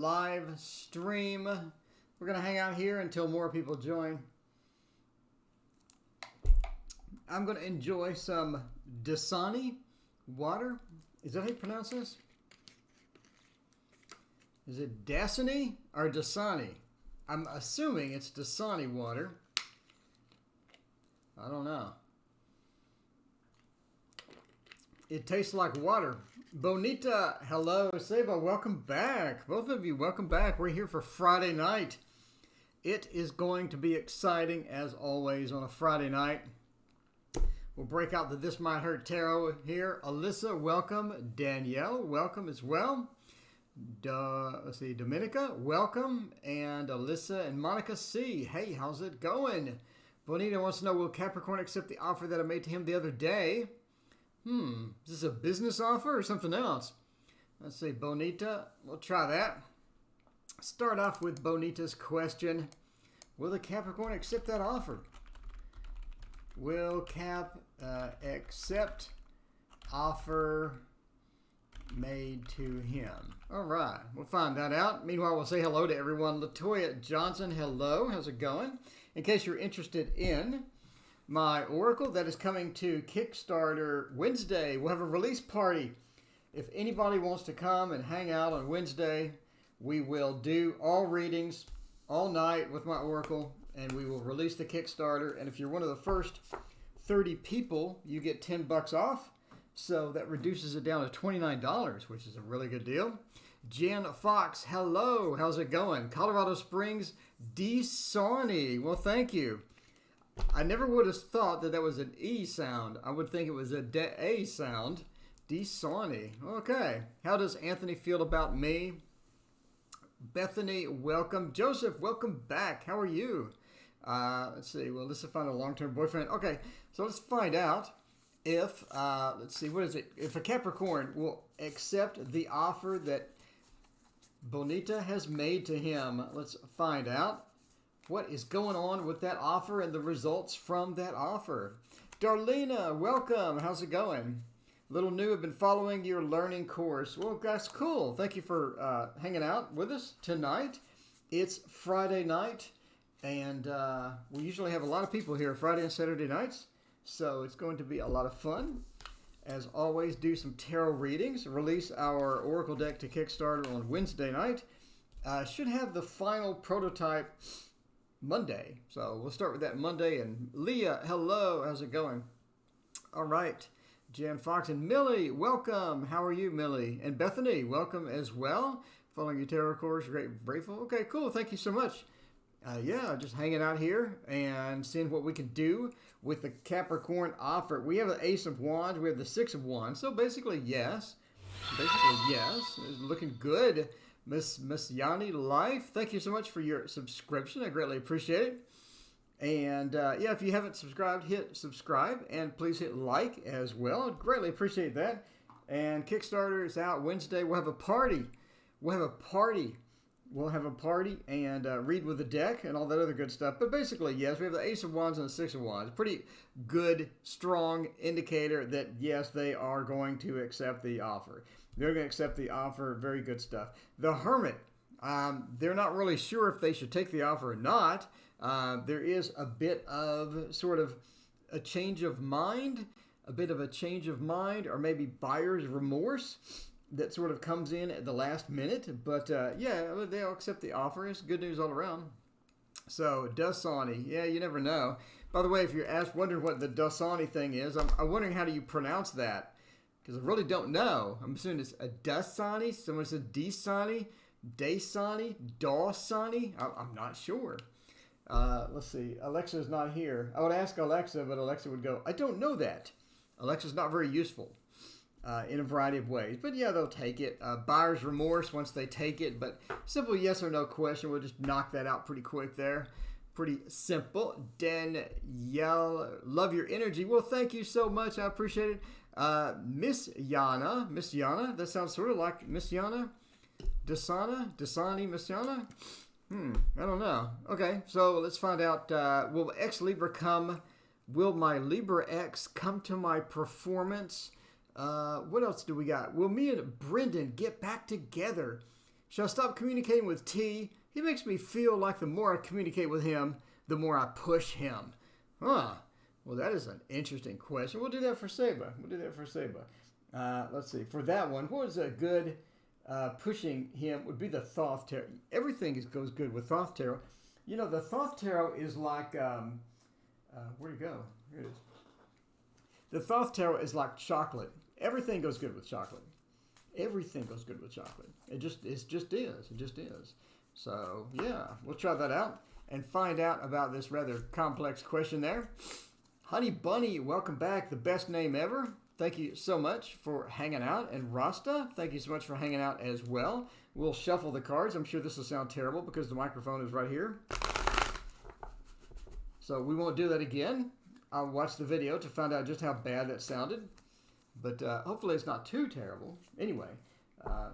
live stream. We're going to hang out here until more people join. I'm going to enjoy some Dasani water. Is that how you pronounce this? Is it Dasani or Dasani? I'm assuming it's Dasani water. I don't know. It tastes like water. Bonita, hello. Seba, welcome back. Both of you, welcome back. We're here for Friday night. It is going to be exciting, as always, on a Friday night. We'll break out the This Might Hurt Tarot here. Alyssa, welcome. Danielle, welcome as well. Let's see, Dominica, welcome. And Alyssa and Monica C. Hey, how's it going? Bonita wants to know, will Capricorn accept the offer that I made to him the other day? Is this a business offer or something else? Let's see, Bonita. We'll try that. Start off with Bonita's question. Will the Capricorn accept that offer? Will Cap accept offer made to him? All right, we'll find that out. Meanwhile, we'll say hello to everyone. Latoya Johnson, hello. How's it going? In case you're interested in my Oracle that is coming to Kickstarter Wednesday. We'll have a release party. If anybody wants to come and hang out on Wednesday, we will do all readings all night with my Oracle, and we will release the Kickstarter. And if you're one of the first 30 people, you get $10 off. So that reduces it down to $29, which is a really good deal. Jan Fox, hello. How's it going? Colorado Springs, Dasani. Well, thank you. I never would have thought that was an E sound. I would think it was a A sound. Dasani. Okay. How does Anthony feel about me? Bethany, welcome. Joseph, welcome back. How are you? Let's see. Well, let's find a long-term boyfriend. Okay. So let's find out if, let's see, what is it? If a Capricorn will accept the offer that Bonita has made to him. Let's find out what is going on with that offer and the results from that offer. Darlena, welcome. How's it going? Little new, have been following your learning course. Well, that's cool. Thank you for hanging out with us tonight. It's Friday night, and we usually have a lot of people here Friday and Saturday nights, so it's going to be a lot of fun. As always, do some tarot readings. Release our Oracle deck to Kickstarter on Wednesday night. Should have the final prototype Monday. So we'll start with that Monday. And Leah, hello. How's it going? All right. Jan Fox and Millie, welcome. How are you, Millie? And Bethany, welcome as well. Following your tarot course, great, grateful. Okay, cool. Thank you so much. Yeah, just hanging out here and seeing what we can do with the Capricorn offer. We have the Ace of Wands. We have the Six of Wands. So basically, yes. It's looking good. Miss Yanni Life, thank you so much for your subscription. I greatly appreciate it. And yeah, if you haven't subscribed, hit subscribe. And please hit like as well. I'd greatly appreciate that. And Kickstarter is out Wednesday. We'll have a party. We'll have a party and read with the deck and all that other good stuff. But basically, yes, we have the Ace of Wands and the Six of Wands. Pretty good, strong indicator that, yes, they are going to accept the offer. They're going to accept the offer. Very good stuff. The Hermit, they're not really sure if they should take the offer or not. There is a bit of sort of a change of mind, or maybe buyer's remorse that sort of comes in at the last minute. But yeah, they'll accept the offer. It's good news all around. So Dasani, yeah, you never know. By the way, if you're wondering what the Dasani thing is, I'm wondering how do you pronounce that? Because I really don't know. I'm assuming it's a Dasani. Someone said Dasani, Dawsani. I'm not sure. Let's see. Alexa's not here. I would ask Alexa, but Alexa would go, I don't know that. Alexa's not very useful in a variety of ways. But yeah, they'll take it. Buyer's remorse once they take it. But simple yes or no question. We'll just knock that out pretty quick there. Pretty simple. Danielle, love your energy. Well, thank you so much. I appreciate it. Miss Yana, that sounds sort of like Miss Yana. Dasani, Miss Yana. I don't know. Okay, so let's find out. Will Ex-Libra come? Will my Libra X come to my performance? What else do we got? Will me and Brendan get back together? Should I stop communicating with T? He makes me feel like the more I communicate with him, the more I push him. Huh. Well, that is an interesting question. We'll do that for Seba. Let's see. For that one, what was a good pushing him would be the Thoth Tarot. Everything goes good with Thoth Tarot. You know, the Thoth Tarot is like, where'd it go? Here it is. The Thoth Tarot is like chocolate. Everything goes good with chocolate. Everything goes good with chocolate. It just is. So, yeah, we'll try that out and find out about this rather complex question there. Honey Bunny, welcome back. The best name ever. Thank you so much for hanging out. And Rasta, thank you so much for hanging out as well. We'll shuffle the cards. I'm sure this will sound terrible because the microphone is right here. So we won't do that again. I'll watch the video to find out just how bad that sounded. But hopefully it's not too terrible. Anyway,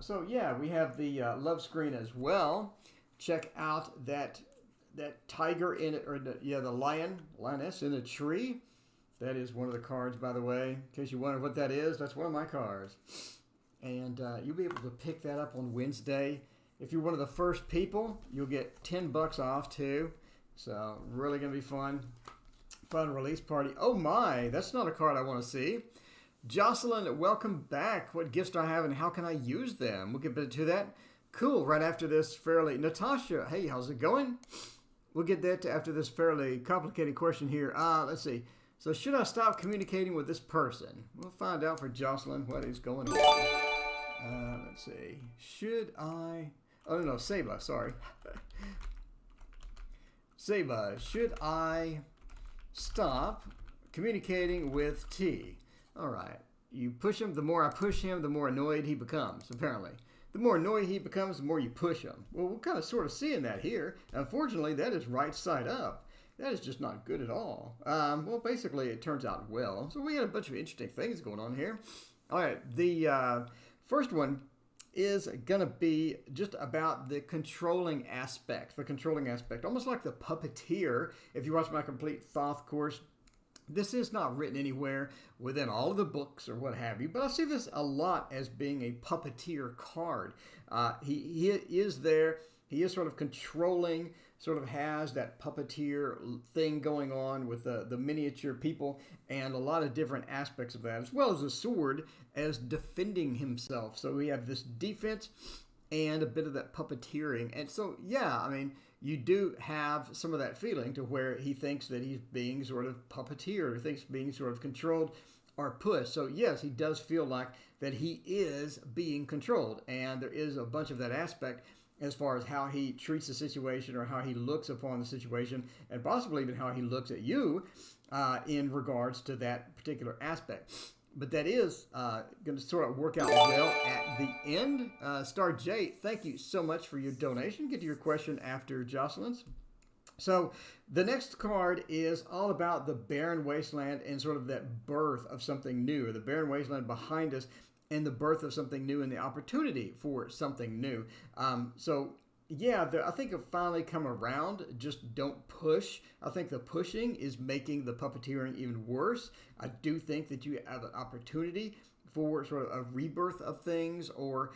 so yeah, we have the love screen as well. Check out that tiger in it, or the lioness in a tree. That is one of the cards, by the way. In case you wonder what that is, that's one of my cards. And you'll be able to pick that up on Wednesday. If you're one of the first people, you'll get $10 off too. So really going to be fun. Fun release party. Oh my, that's not a card I want to see. Jocelyn, welcome back. What gifts do I have and how can I use them? We'll get to that. Cool. Right after this fairly... Natasha, hey, how's it going? We'll get that after this fairly complicated question here. Let's see. So should I stop communicating with this person? We'll find out for Jocelyn what is going on. Let's see. Should I... Oh, no, Seba, sorry. Seba, should I stop communicating with T? All right. You push him. The more I push him, the more annoyed he becomes, apparently. The more annoyed he becomes, the more you push him. Well, we're kind of sort of seeing that here. Unfortunately, that is right side up. That is just not good at all. Well, basically, it turns out well. So we had a bunch of interesting things going on here. All right. The first one is going to be just about the controlling aspect. Almost like the puppeteer. If you watch my complete Thoth course, this is not written anywhere within all of the books or what have you, but I see this a lot as being a puppeteer card. He is there. He is sort of controlling, sort of has that puppeteer thing going on with the miniature people and a lot of different aspects of that, as well as a sword as defending himself. So we have this defense and a bit of that puppeteering. And so, yeah, I mean, you do have some of that feeling to where he thinks that he's being sort of puppeteered, or thinks being sort of controlled or pushed. So yes, he does feel like that he is being controlled, and there is a bunch of that aspect as far as how he treats the situation or how he looks upon the situation, and possibly even how he looks at you in regards to that particular aspect. But that is going to sort of work out well at the end. Star J, thank you so much for your donation. Get to your question after Jocelyn's. So the next card is all about the barren wasteland and sort of that birth of something new. The barren wasteland behind us and the birth of something new and the opportunity for something new. So yeah, I think it'll finally come around. Just don't push. I think the pushing is making the puppeteering even worse. I do think that you have an opportunity for sort of a rebirth of things, or,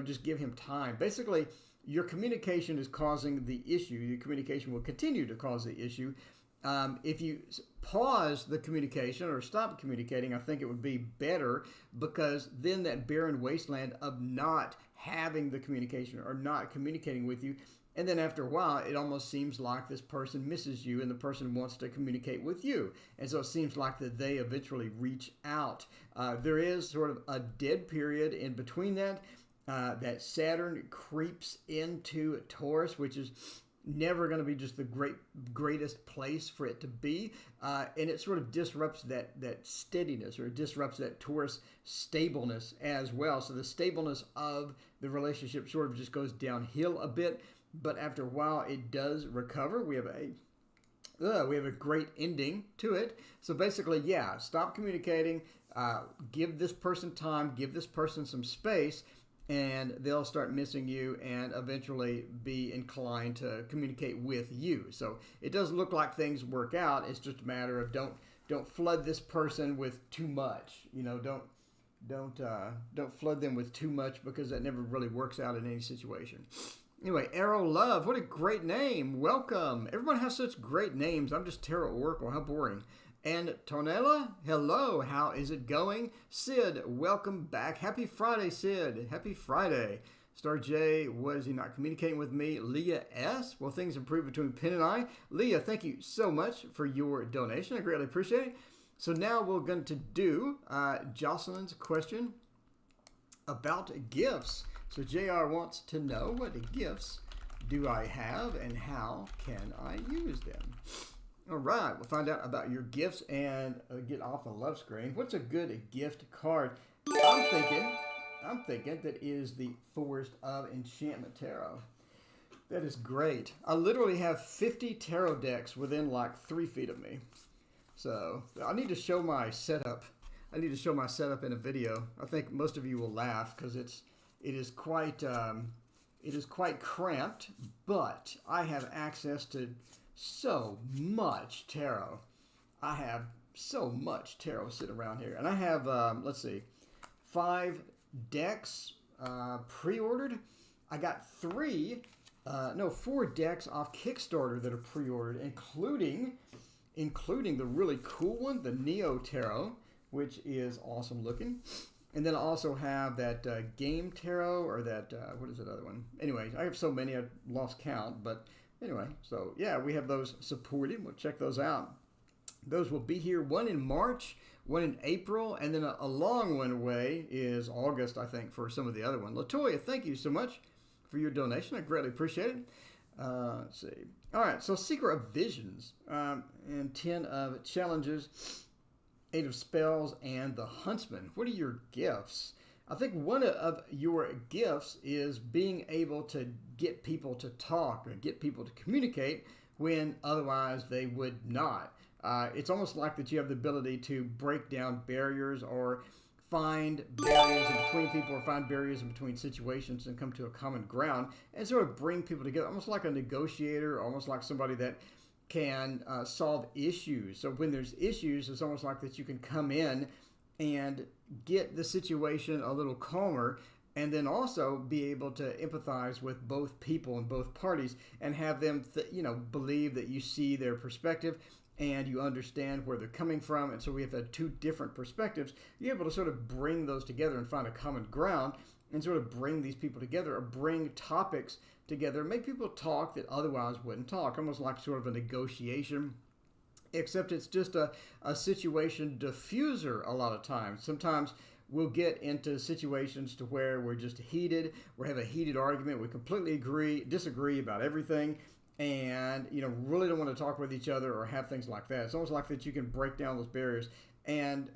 just give him time. Basically, your communication is causing the issue. Your communication will continue to cause the issue. If you pause the communication or stop communicating, I think it would be better, because then that barren wasteland of not having the communication or not communicating with you, and then after a while, it almost seems like this person misses you and the person wants to communicate with you. And so it seems like that they eventually reach out. There is sort of a dead period in between that. That Saturn creeps into Taurus, which is never going to be just the greatest place for it to be, and it sort of disrupts that steadiness, or it disrupts that Taurus stableness as well. So the stableness of the relationship sort of just goes downhill a bit, but after a while it does recover. We have a great ending to it. So basically, yeah, stop communicating, give this person time, give this person some space, and they'll start missing you and eventually be inclined to communicate with you. So it does look like things work out. It's just a matter of don't flood this person with too much. Don't flood them with too much because that never really works out in any situation. Anyway, Arrow Love, what a great name. Welcome. Everyone has such great names. I'm just Tarot Oracle. How boring. And Tonella, hello. How is it going? Sid, welcome back. Happy Friday, Sid. Happy Friday. Star J, was he not communicating with me? Leah S, well, things improved between Penn and I. Leah, thank you so much for your donation. I greatly appreciate it. So now we're going to do Jocelyn's question about gifts. So JR wants to know, what gifts do I have and how can I use them? All right, we'll find out about your gifts and get off the love screen. What's a good gift card? I'm thinking that is the Forest of Enchantment Tarot. That is great. I literally have 50 tarot decks within like 3 feet of me. So I need to show my setup. I need to show my setup in a video. I think most of you will laugh because it is quite cramped, but I have access to so much tarot. I have so much tarot sitting around here, and I have let's see, 5 decks pre-ordered. I got 4 decks off Kickstarter that are pre-ordered, including the really cool one, the Neo Tarot, which is awesome looking. And then I also have that Game Tarot, or that, what is that other one? Anyway, I have so many I lost count, but anyway, so yeah, we have those supported. We'll check those out. Those will be here, one in March, one in April, and then a long one away is August, I think, for some of the other one. Latoya, thank you so much for your donation. I greatly appreciate it. Let's see. All right, so Seeker of Visions, and 10 of Challenges, 8 of Spells, and the Huntsman. What are your gifts? I think one of your gifts is being able to get people to talk or get people to communicate when otherwise they would not. It's almost like that you have the ability to break down barriers or find barriers in between people or find barriers in between situations and come to a common ground and sort of bring people together, almost like a negotiator, almost like somebody that can solve issues. So when there's issues, it's almost like that you can come in and get the situation a little calmer, and then also be able to empathize with both people and both parties and have them believe that you see their perspective and you understand where they're coming from. And so we have 2 different perspectives. You're able to sort of bring those together and find a common ground and sort of bring these people together, or bring topics together, make people talk that otherwise wouldn't talk, almost like sort of a negotiation, except it's just a situation diffuser a lot of times. Sometimes we'll get into situations to where we're just heated, we have a heated argument, we completely disagree about everything, and really don't want to talk with each other or have things like that. It's almost like that you can break down those barriers and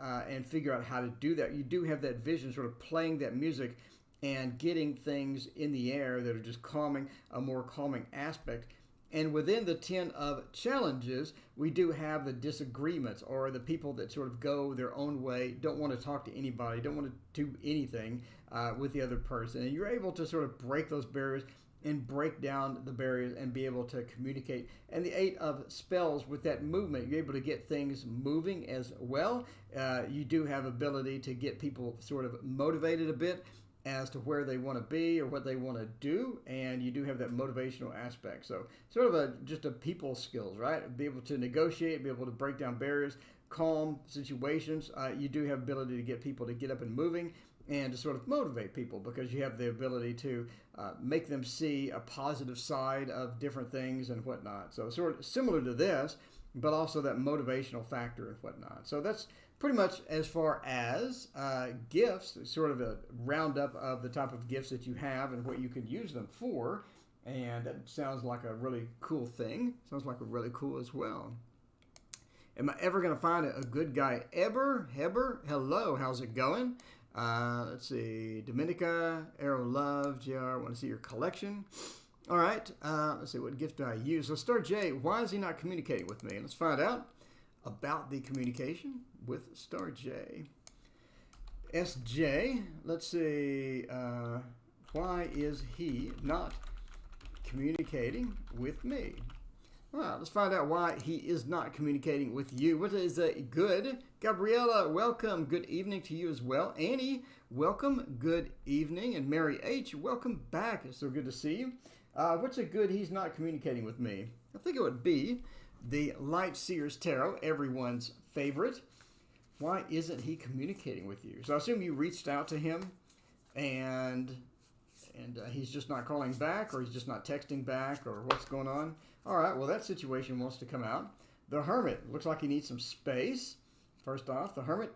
figure out how to do that. You do have that vision, sort of playing that music and getting things in the air that are just calming, a more calming aspect. And within the 10 of Challenges, we do have the disagreements, or the people that sort of go their own way, don't want to talk to anybody, don't want to do anything with the other person. And you're able to sort of break those barriers and break down the barriers and be able to communicate. And the 8 of Spells, with that movement, you're able to get things moving as well. You do have ability to get people sort of motivated a bit as to where they want to be or what they want to do, and you do have that motivational aspect. So sort of just a people skills, right? Be able to negotiate, be able to break down barriers, calm situations. You do have ability to get people to get up and moving and to sort of motivate people, because you have the ability to make them see a positive side of different things and whatnot. So sort of similar to this, but also that motivational factor and whatnot. So that's pretty much as far as gifts, sort of a roundup of the type of gifts that you have and what you can use them for. And that sounds like a really cool thing. Sounds like a really cool as well. Am I ever going to find a good guy ever? Heber, hello, how's it going? Let's see, Dominica, Arrow Love, JR, want to see your collection. All right, let's see, what gift do I use? So Star J, why is he not communicating with me? Let's find out about the communication with Star J. SJ, let's see, why is he not communicating with me? All right, let's find out why he is not communicating with you. What is good? Gabriella, welcome. Good evening to you as well. Annie, welcome. Good evening. And Mary H., welcome back. It's so good to see you. What's a good he's not communicating with me? I think it would be the Light Seers Tarot, everyone's favorite. Why isn't he communicating with you? So I assume you reached out to him and he's just not calling back, or he's just not texting back, or what's going on? All right, well, that situation wants to come out. The Hermit looks like he needs some space. First off, the Hermit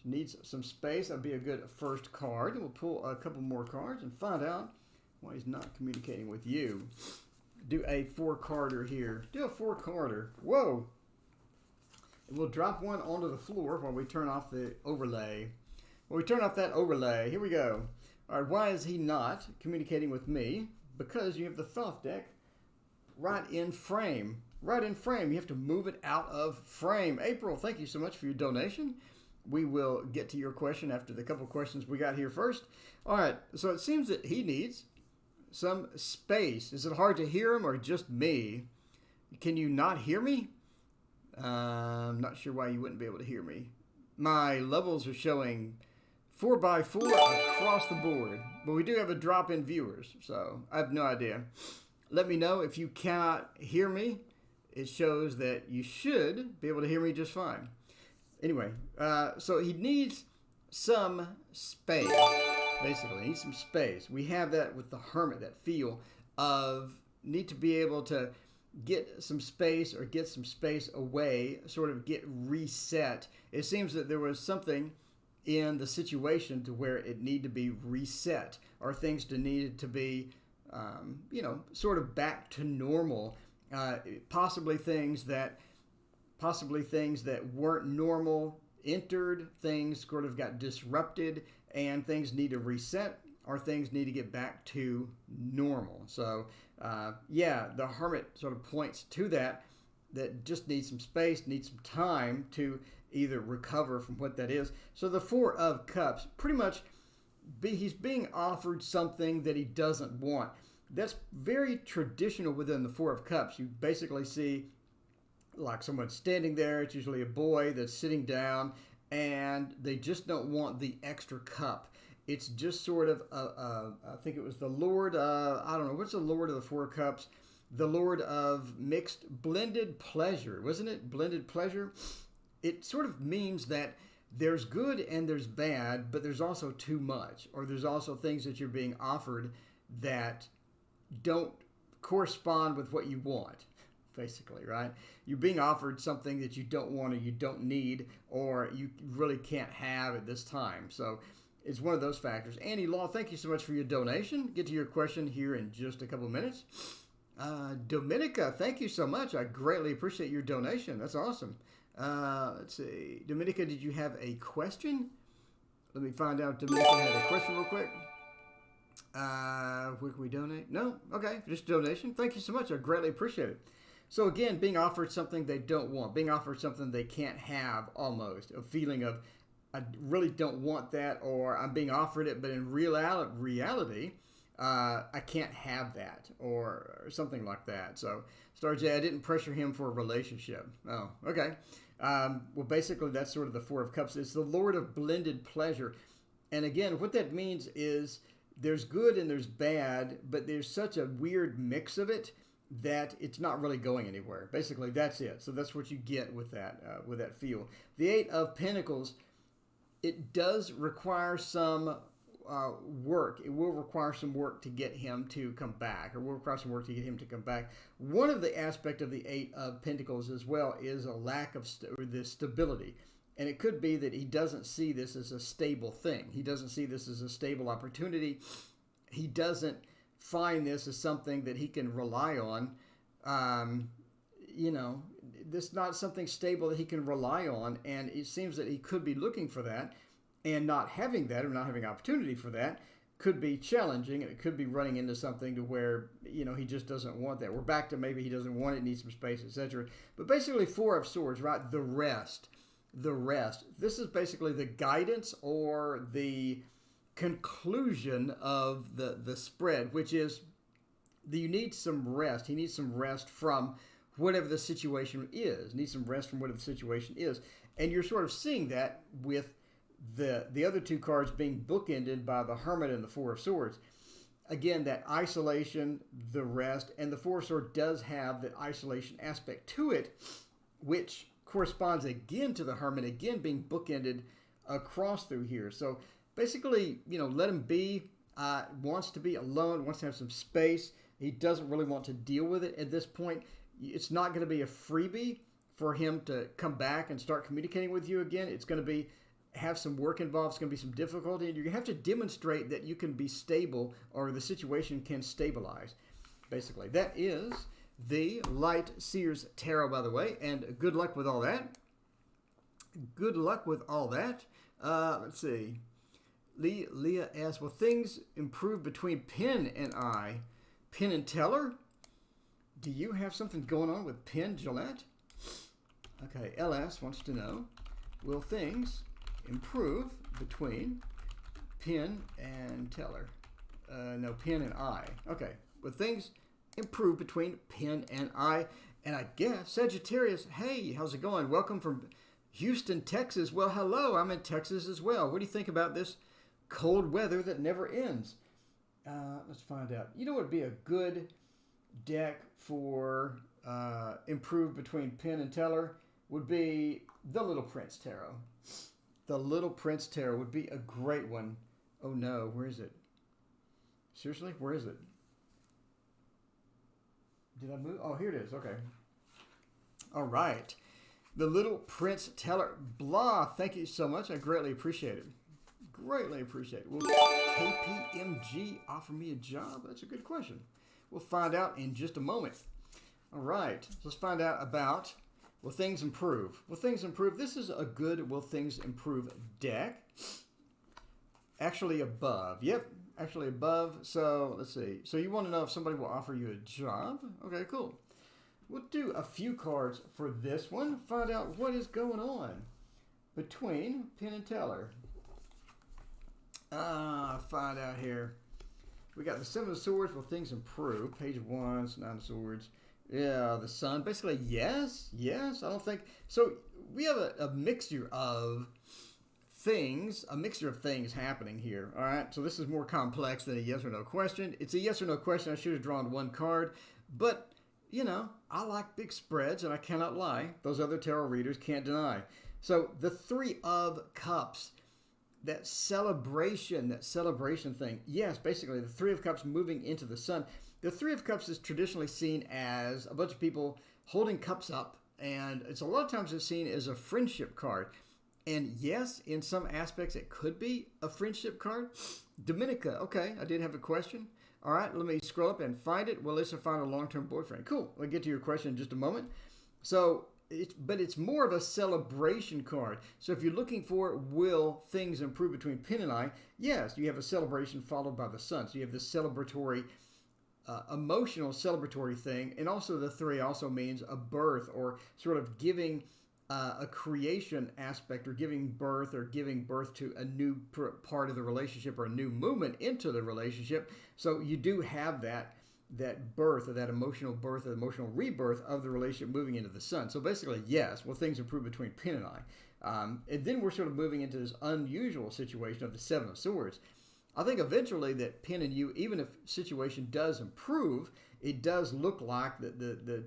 needs some space. That'd be a good first card. And we'll pull a couple more cards and find out why he's not communicating with you. Do a 4-carder here. Do a 4-carder. Whoa. And we'll drop one onto the floor while we turn off the overlay. When we turn off that overlay, here we go. All right, why is he not communicating with me? Because you have the Thoth deck right in frame. Right in frame. You have to move it out of frame. April, thank you so much for your donation. We will get to your question after the couple questions we got here first. All right, so it seems that he needs some space. Is it hard to hear him or just me? Can you not hear me? I'm not sure why you wouldn't be able to hear me. My levels are showing 4x4 across the board, but we do have a drop in viewers, so I have no idea. Let me know if you cannot hear me. It shows that you should be able to hear me just fine. Anyway, so he needs some space, basically. He needs some space. We have that with the Hermit, that feel of need to be able to get some space or get some space away, sort of get reset. It seems that there was something in the situation to where it needed to be reset, or things that needed to be, sort of back to normal. Possibly things that weren't normal entered, things sort of got disrupted, and things need to reset, or things need to get back to normal. So, the Hermit sort of points to that just needs some space, needs some time to either recover from what that is. So the 4 of Cups, pretty much, he's being offered something that he doesn't want. That's very traditional within the 4 of Cups. You basically see like someone standing there. It's usually a boy that's sitting down, and they just don't want the extra cup. It's just sort of, I think it was the Lord, I don't know, what's the Lord of the 4 Cups? The Lord of blended pleasure, wasn't it? Blended pleasure. It sort of means that there's good and there's bad, but there's also too much, or there's also things that you're being offered that don't correspond with what you want, basically, right? You're being offered something that you don't want, or you don't need, or you really can't have at this time. So it's one of those factors. Annie Law, thank you so much for your donation. Get to your question here in just a couple minutes. Dominica, thank you so much. I greatly appreciate your donation. That's awesome. Let's see. Dominica, did you have a question? Let me find out if Dominica had a question real quick. Where can we donate? No? Okay, just donation. Thank you so much. I greatly appreciate it. So again, being offered something they don't want, being offered something they can't have, almost. A feeling of, I really don't want that, or I'm being offered it, but in reality, I can't have that, or something like that. So, Star J, I didn't pressure him for a relationship. Oh, okay. Well, basically, that's sort of the 4 of Cups. It's the Lord of blended pleasure. And again, what that means is there's good and there's bad, but there's such a weird mix of it that it's not really going anywhere. Basically, that's it. So that's what you get with that feel. The 8 of Pentacles, it does require some work. It will require some work to get him to come back, or will require some work to get him to come back. One of the aspects of the 8 of Pentacles as well is a lack of this stability. And it could be that he doesn't see this as a stable thing. He doesn't see this as a stable opportunity. He doesn't find this as something that he can rely on. This is not something stable that he can rely on. And it seems that he could be looking for that, and not having that, or not having opportunity for that, could be challenging, and it could be running into something to where, he just doesn't want that. We're back to maybe he doesn't want it, needs some space, etc. But basically, 4 of Swords, right? The rest. This is basically the guidance or the conclusion of the spread, which is that you need some rest. He needs some rest from whatever the situation is, needs some rest from whatever the situation is. And you're sort of seeing that with the other two cards being bookended by the Hermit and the Four of Swords. Again, that isolation, the rest, and the Four of Swords does have that isolation aspect to it, which corresponds again to the Hermit, again being bookended across through here. So basically, let him be, wants to be alone, wants to have some space. He doesn't really want to deal with it at this point. It's not going to be a freebie for him to come back and start communicating with you again. It's going to have some work involved. It's going to be some difficulty. And you're going to have to demonstrate that you can be stable, or the situation can stabilize. Basically, that is the Light Seers Tarot, by the way. And good luck with all that. Good luck with all that. Let's see. Leah asks, will things improve between Penn and I? Penn and Teller? Do you have something going on with Penn Gillette? Okay, LS wants to know, will things improve between Penn and Teller? No, Penn and I. Okay, will things improve between Penn and I? And I guess Sagittarius, hey, how's it going? Welcome from Houston, Texas. Well, hello, I'm in Texas as well. What do you think about this cold weather that never ends? Let's find out. You know what would be a good deck for improve between Penn and Teller? Would be the Little Prince Tarot. The Little Prince Tarot would be a great one. Oh no, where is it? Seriously, where is it? Did I move? Oh, here it is. Okay. All right. The Little Prince Teller. Blah. Thank you so much. I greatly appreciate it. Greatly appreciate it. Will KPMG offer me a job? That's a good question. We'll find out in just a moment. All right. Let's find out about will things improve? Will things improve? This is a good will things improve deck. Actually above. Yep. Actually above. So let's see. So you want to know if somebody will offer you a job? Okay, cool. We'll do a few cards for this one. Find out what is going on between Penn and Teller. Find out here. We got the Seven of Swords. Will things improve? Page of Wands, Nine of Swords. Yeah, the Sun. Basically, yes. Yes, I don't think... So, we have a mixture of things. A mixture of things happening here. All right? So, this is more complex than a yes or no question. It's a yes or no question. I should have drawn one card. But, I like big spreads, and I cannot lie. Those other tarot readers can't deny. So, the Three of Cups... That celebration thing. Yes, basically, the Three of Cups moving into the Sun. The Three of Cups is traditionally seen as a bunch of people holding cups up, and it's a lot of times it's seen as a friendship card. And yes, in some aspects, it could be a friendship card. Dominica, okay, I did have a question. All right, let me scroll up and find it. Will Lisa find a long-term boyfriend? Cool. I'll get to your question in just a moment. So... But it's more of a celebration card. So if you're looking for will things improve between Penn and I, yes, you have a celebration followed by the Sun. So you have this celebratory, emotional celebratory thing. And also the three also means a birth or sort of giving a creation aspect or giving birth to a new part of the relationship or a new movement into the relationship. So you do have that birth or that emotional birth or emotional rebirth of the relationship moving into the Sun. So basically, yes, will things improve between Penn and I? And then we're sort of moving into this unusual situation of the Seven of Swords. I think eventually that Penn and you, even if situation does improve, it does look like the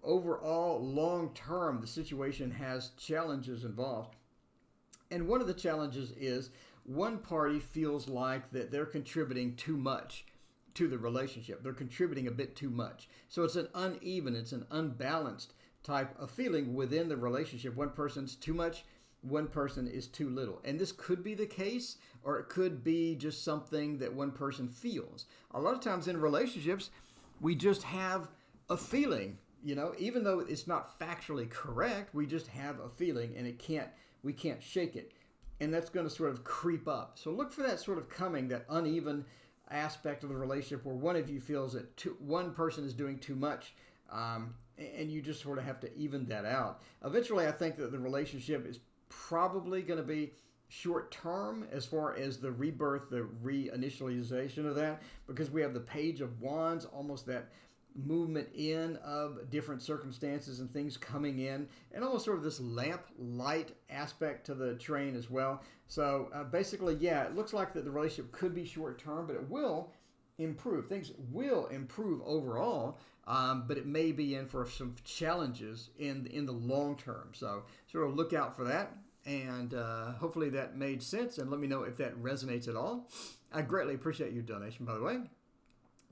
overall long term, the situation has challenges involved. And one of the challenges is one party feels like that they're contributing too much to the relationship. They're contributing a bit too much. So it's an uneven, it's an unbalanced type of feeling within the relationship. One person's too much, one person is too little. And this could be the case, or it could be just something that one person feels. A lot of times in relationships, we just have a feeling, even though it's not factually correct, we just have a feeling and we can't shake it. And that's going to sort of creep up. So look for that sort of coming, that uneven aspect of the relationship where one of you feels that one person is doing too much, and you just sort of have to even that out. Eventually, I think that the relationship is probably going to be short term as far as the rebirth, the reinitialization of that, because we have the Page of Wands, almost that movement in of different circumstances and things coming in, and almost sort of this lamp light aspect to the train as well. So basically, yeah, it looks like that the relationship could be short term, but it will improve. Things will improve overall, but it may be in for some challenges in the long term. So sort of look out for that, and hopefully that made sense, and let me know if that resonates at all. I greatly appreciate your donation, by the way.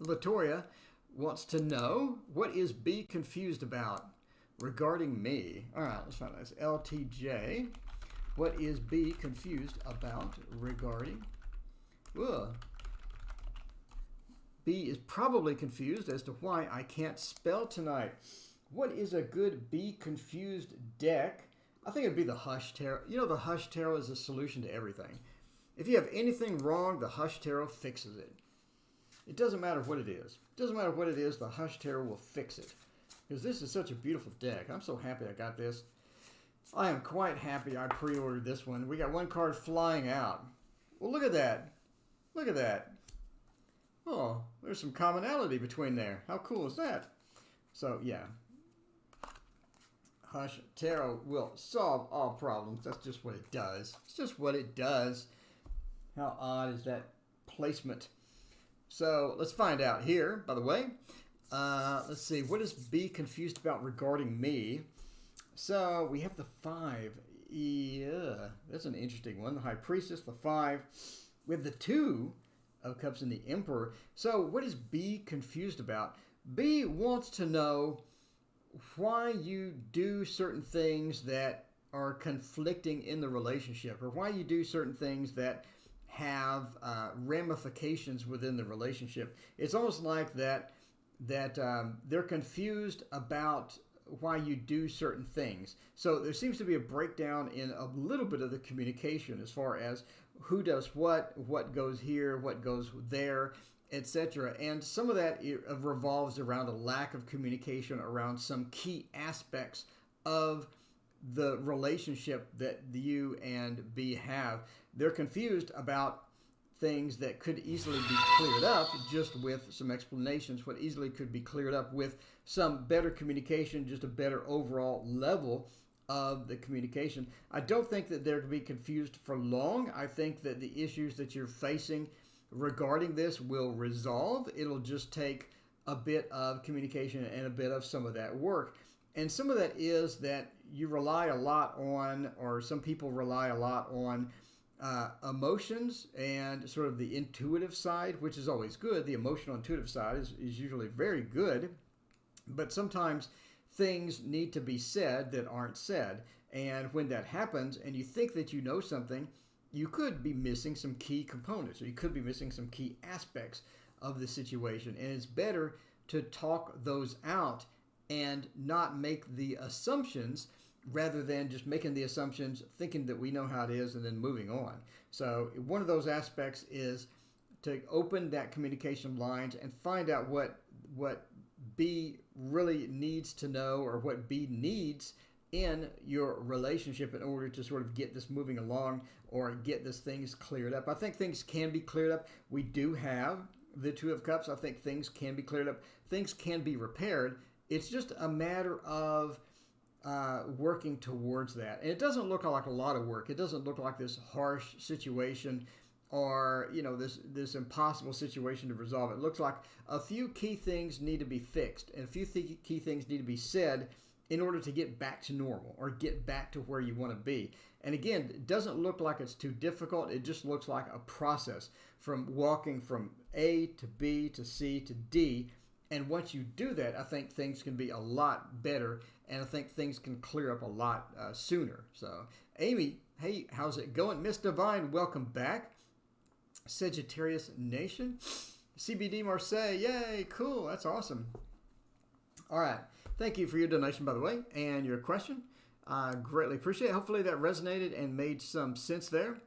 Latoria wants to know, what is B confused about regarding me? All right, let's find this. LTJ, what is B confused about regarding? Ugh. B is probably confused as to why I can't spell tonight. What is a good B confused deck? I think it'd be the Hush Tarot. You know, the Hush Tarot is a solution to everything. If you have anything wrong, the Hush Tarot fixes it. It doesn't matter what it is. It doesn't matter what it is, the Hush Tarot will fix it. Because this is such a beautiful deck. I'm so happy I got this. I am quite happy I pre-ordered this one. We got one card flying out. Well, look at that. Look at that. Oh, there's some commonality between there. How cool is that? So, yeah. Hush Tarot will solve all problems. That's just what it does. It's just what it does. How odd is that placement? So let's find out here, by the way. Let's see. What is B confused about regarding me? So we have the 5. Yeah, that's an interesting one. The High Priestess, the 5. We have the 2 of Cups and the Emperor. So what is B confused about? B wants to know why you do certain things that are conflicting in the relationship, or why you do certain things that have ramifications within the relationship. It's almost like that they're confused about why you do certain things. So there seems to be a breakdown in a little bit of the communication as far as who does what goes here, what goes there, etc. And some of that revolves around a lack of communication around some key aspects of the relationship that you and B have. They're confused about things that could easily be cleared up just with some explanations, what easily could be cleared up with some better communication, just a better overall level of the communication. I don't think that they're to be confused for long. I think that the issues that you're facing regarding this will resolve. It'll just take a bit of communication and a bit of some of that work. And some of that is that you rely a lot on, or some people rely a lot on, emotions and sort of the intuitive side, which is always good. The emotional intuitive side is usually very good, but sometimes things need to be said that aren't said. And when that happens and you think that you know something, you could be missing some key components, or you could be missing some key aspects of the situation. And it's better to talk those out and not make the assumptions, rather than just making the assumptions, thinking that we know how it is, and then moving on. So one of those aspects is to open that communication lines and find out what B really needs to know, or what B needs in your relationship in order to sort of get this moving along, or get this things cleared up. I think things can be cleared up. We do have the 2 of Cups. I think things can be cleared up. Things can be repaired. It's just a matter of working towards that. And it doesn't look like a lot of work. It doesn't look like this harsh situation, or this impossible situation to resolve. It looks like a few key things need to be fixed, and a few key things need to be said in order to get back to normal, or get back to where you want to be. And again, it doesn't look like it's too difficult. It just looks like a process from walking from A to B to C to D. And once you do that, I think things can be a lot better, and I think things can clear up a lot sooner. So, Amy, hey, how's it going? Miss Divine, welcome back. Sagittarius Nation. CBD Marseille, yay, cool, that's awesome. All right, thank you for your donation, by the way, and your question. I greatly appreciate it. Hopefully that resonated and made some sense there.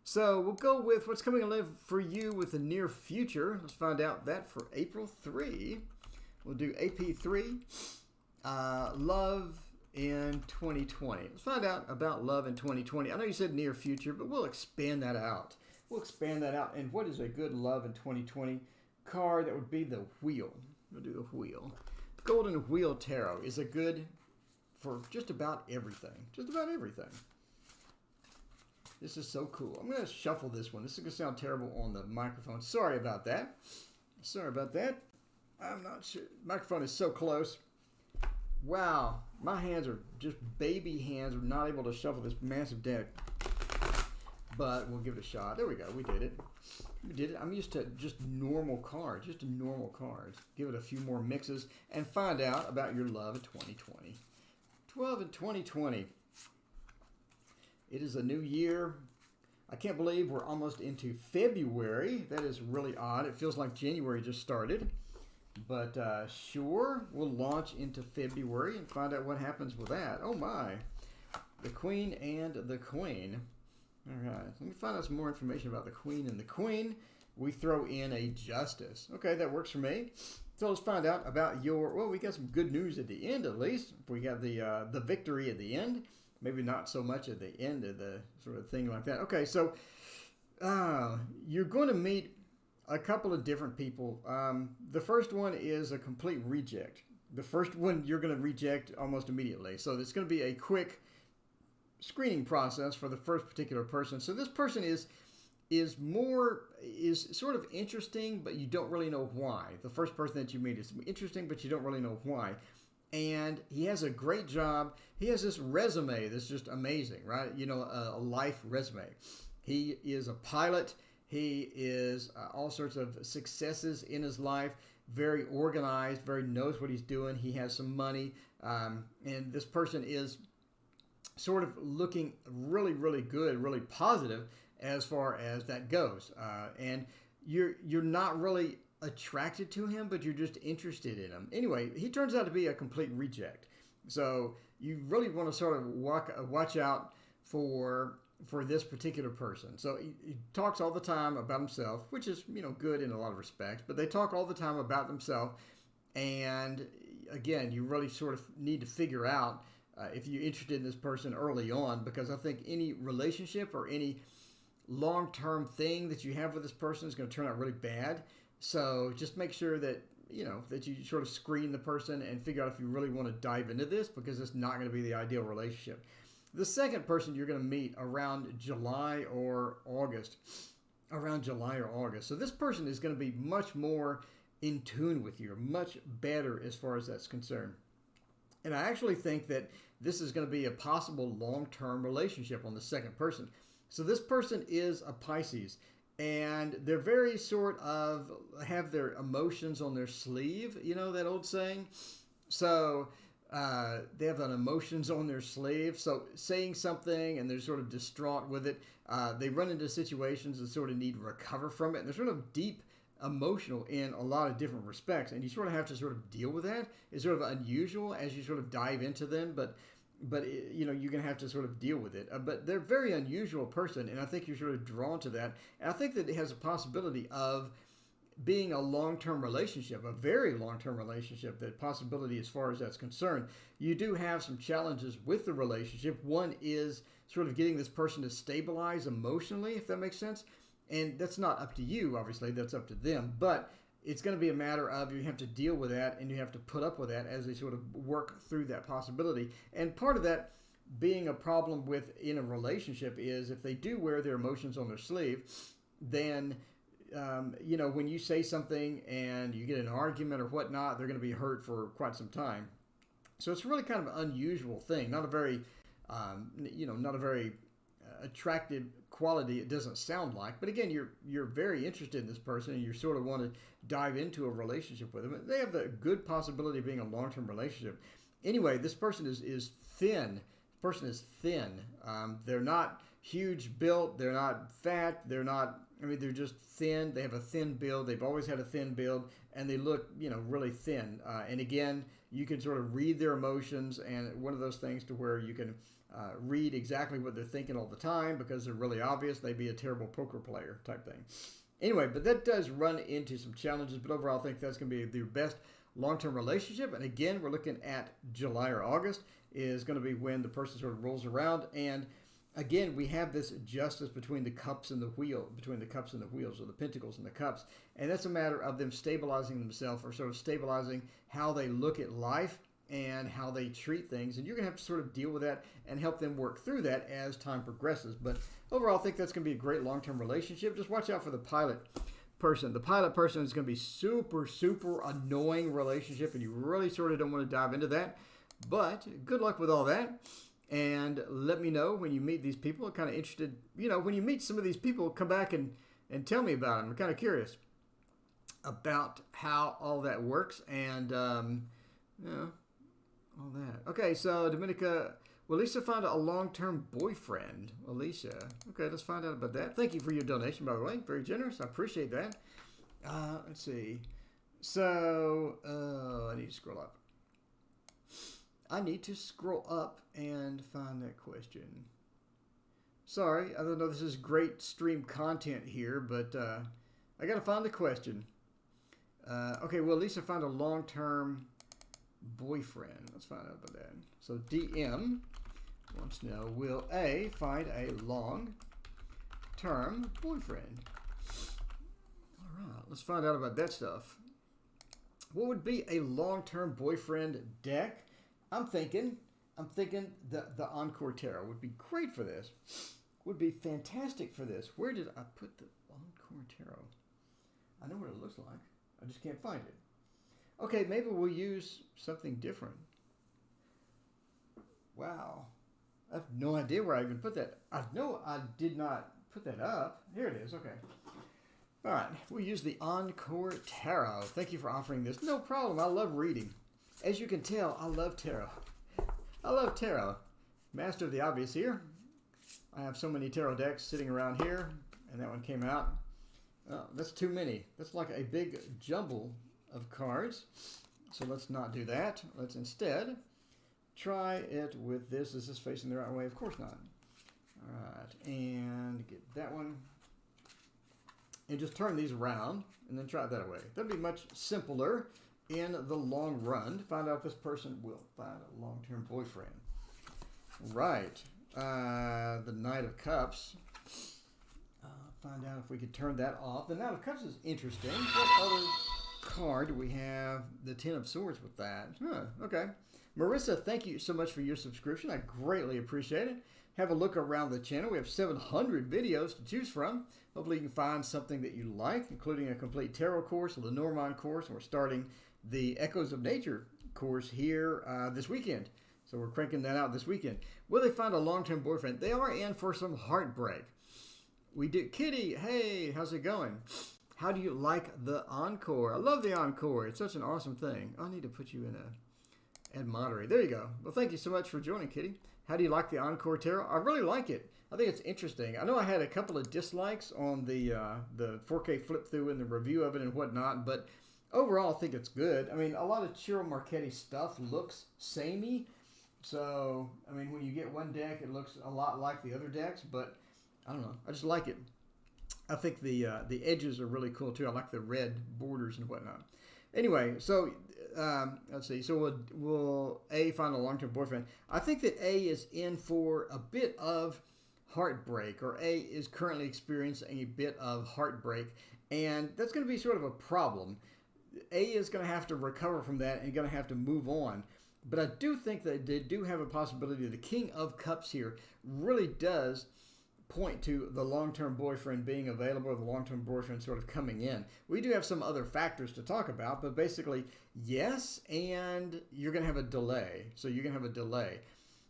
So we'll go with what's coming alive for you with the near future. Let's find out that for April 3. We'll do AP3, love in 2020. Let's find out about love in 2020. I know you said near future, but we'll expand that out. We'll expand that out. And what is a good love in 2020 card? That would be the Wheel. We'll do the wheel. Golden Wheel Tarot is a good for just about everything. Just about everything. This is so cool. I'm going to shuffle this one. This is going to sound terrible on the microphone. Sorry about that. Sorry about that. I'm not sure. Microphone is so close. Wow. My hands are just baby hands. I'm not able to shuffle this massive deck. But we'll give it a shot. There we go. We did it. We did it. I'm used to just normal cards. Just normal cards. Give it a few more mixes and find out about your love in 2020. 12 in 2020. It is a new year. I can't believe we're almost into February. That is really odd. It feels like January just started. But sure, we'll launch into February and find out what happens with that. Oh my. The Queen and the Queen. All right. Let me find out some more information about the Queen and the Queen. We throw in a Justice. Okay, that works for me. So let's find out about your... Well, we got some good news at the end, at least. We got the victory at the end. Maybe not so much at the end of the sort of thing like that. Okay, so you're going to meet a couple of different people. The first one is a complete reject. The first one you're going to reject almost immediately. So it's going to be a quick screening process for the first particular person. So this person is sort of interesting, but you don't really know why. The first person that you meet is interesting, but you don't really know why. And he has a great job. He has this resume that's just amazing, right? You know, a life resume. He is a pilot. He is all sorts of successes in his life. Very organized, very knows what he's doing. He has some money. And this person is sort of looking really, really good, really positive as far as that goes. And you're not really attracted to him, but you're just interested in him. Anyway, he turns out to be a complete reject. So you really want to sort of watch out for this particular person. So he talks all the time about himself, which is, you know, good in a lot of respects, but they talk all the time about themselves. And again, you really sort of need to figure out if you're interested in this person early on, because I think any relationship or any long-term thing that you have with this person is going to turn out really bad. So just make sure that, you know, that you sort of screen the person and figure out if you really want to dive into this, because it's not going to be the ideal relationship. The second person you're going to meet around July or August. So this person is going to be much more in tune with you, much better as far as that's concerned. And I actually think that this is going to be a possible long-term relationship on the second person. So this person is a Pisces, and they're very sort of have their emotions on their sleeve, you know, that old saying. So they have an emotions on their sleeve. So saying something and they're sort of distraught with it. They run into situations and sort of need to recover from it. And they're sort of deep emotional in a lot of different respects. And you sort of have to sort of deal with that. It's sort of unusual as you sort of dive into them, but you know, you're going to have to sort of deal with it. But they're a very unusual person, and I think you're sort of drawn to that. And I think that it has a possibility of being a long-term relationship, a very long-term relationship, that possibility as far as that's concerned. You do have some challenges with the relationship. One is sort of getting this person to stabilize emotionally, if that makes sense. And that's not up to you, obviously. That's up to them. But it's going to be a matter of you have to deal with that, and you have to put up with that as they sort of work through that possibility. And part of that being a problem with in a relationship is if they do wear their emotions on their sleeve, then, you know, when you say something and you get an argument or whatnot, they're going to be hurt for quite some time. So it's really kind of an unusual thing, not a very, not a very attractive quality, it doesn't sound like. But again, you're very interested in this person, and you sort of want to dive into a relationship with them. They have the good possibility of being a long-term relationship. Anyway, this person is thin. This person is thin. They're not huge built. They're not fat. They're just thin. They have a thin build. They've always had a thin build, and they look, you know, really thin. And again, you can sort of read their emotions, and one of those things to where you can read exactly what they're thinking all the time, because they're really obvious. They'd be a terrible poker player type thing. Anyway, but that does run into some challenges, but overall I think that's going to be the best long-term relationship. And again, we're looking at July or August is going to be when the person sort of rolls around. And again, we have this justice between the cups and the wheel, between the cups and the wheels, or the pentacles and the cups. And that's a matter of them stabilizing themselves, or sort of stabilizing how they look at life and how they treat things. And you're going to have to sort of deal with that and help them work through that as time progresses. But overall, I think that's going to be a great long-term relationship. Just watch out for the pilot person. The pilot person is going to be super, super annoying relationship, and you really sort of don't want to dive into that. But good luck with all that. And let me know when you meet these people. I'm kind of interested, when you meet some of these people, come back and tell me about them. I'm kind of curious about how all that works and, all that. Okay, so Dominica, well, Alicia found a long-term boyfriend. Alicia. Okay, let's find out about that. Thank you for your donation, by the way. Very generous. I appreciate that. Let's see. So, I need to scroll up. I need to scroll up and find that question. Sorry, I don't know this is great stream content here, but I got to find the question. Okay, well, Lisa found a long-term boyfriend. Let's find out about that. So DM wants to know, will A find a long-term boyfriend? All right, let's find out about that stuff. What would be a long-term boyfriend deck? I'm thinking the Encore Tarot would be great for this. Would be fantastic for this. Where did I put the Encore Tarot? I know what it looks like. I just can't find it. Okay, maybe we'll use something different. Wow. I have no idea where I even put that. I know I did not put that up. Here it is. Okay. All right. We'll use the Encore Tarot. Thank you for offering this. No problem. I love reading. As you can tell, I love tarot. I love tarot. Master of the obvious here. I have so many tarot decks sitting around here, and that one came out. Oh, that's too many. That's like a big jumble of cards. So let's not do that. Let's instead try it with this. Is this facing the right way? Of course not. All right, and get that one. And just turn these around, and then try it that way. That'd be much simpler in the long run to find out if this person will find a long-term boyfriend. Right. The Knight of Cups. Find out if we could turn that off. The Knight of Cups is interesting. What other card do we have? The Ten of Swords with that. Okay. Marissa, thank you so much for your subscription. I greatly appreciate it. Have a look around the channel. We have 700 videos to choose from. Hopefully you can find something that you like, including a complete tarot course, a Lenormand course, and we're starting the Echoes of Nature course here this weekend. So we're cranking that out this weekend. Will they find a long-term boyfriend? They are in for some heartbreak. We do. Kitty, hey, how's it going? How do you like the Encore? I love the Encore. It's such an awesome thing. I need to put you in a add moderate. There you go. Well, thank you so much for joining, Kitty. How do you like the Encore Tarot? I really like it. I think it's interesting. I know I had a couple of dislikes on the 4K flip through and the review of it and whatnot, but overall, I think it's good. I mean, a lot of Ciro Marchetti stuff looks samey. So, I mean, when you get one deck, it looks a lot like the other decks, but I don't know. I just like it. I think the edges are really cool, too. I like the red borders and whatnot. Anyway, so let's see. So will A find a long-term boyfriend? I think that A is in for a bit of heartbreak, or A is currently experiencing a bit of heartbreak, and that's going to be sort of a problem. A is going to have to recover from that and going to have to move on. But I do think that they do have a possibility. The King of Cups here really does point to the long-term boyfriend being available, or the long-term boyfriend sort of coming in. We do have some other factors to talk about, but basically, yes, and you're going to have a delay. So you're going to have a delay.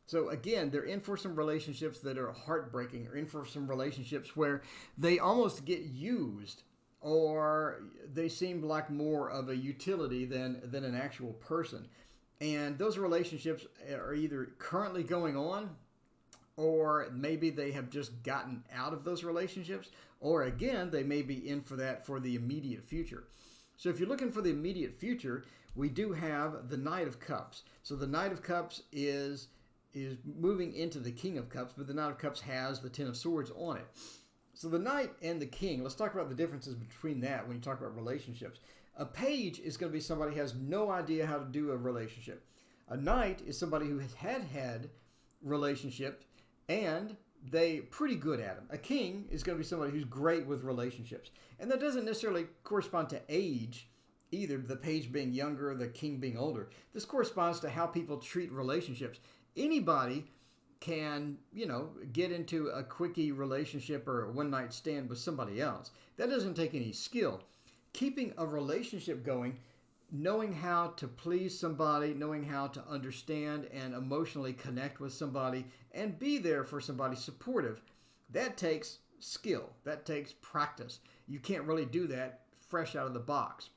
So again, they're in for some relationships that are heartbreaking, or in for some relationships where they almost get used, or they seem like more of a utility than an actual person. And those relationships are either currently going on, or maybe they have just gotten out of those relationships, or again, they may be in for that for the immediate future. So if you're looking for the immediate future, we do have the Knight of Cups. So the Knight of Cups is moving into the King of Cups, but the Knight of Cups has the Ten of Swords on it. So the Knight and the King, let's talk about the differences between that when you talk about relationships. A page is going to be somebody who has no idea how to do a relationship. A knight is somebody who had relationships, and they pretty good at them. A king is going to be somebody who's great with relationships. And that doesn't necessarily correspond to age either, the page being younger, the king being older. This corresponds to how people treat relationships. Anybody can, get into a quickie relationship or a one-night stand with somebody else. That doesn't take any skill. Keeping a relationship going, knowing how to please somebody, knowing how to understand and emotionally connect with somebody and be there for somebody supportive, that takes skill. That takes practice. You can't really do that fresh out of the box.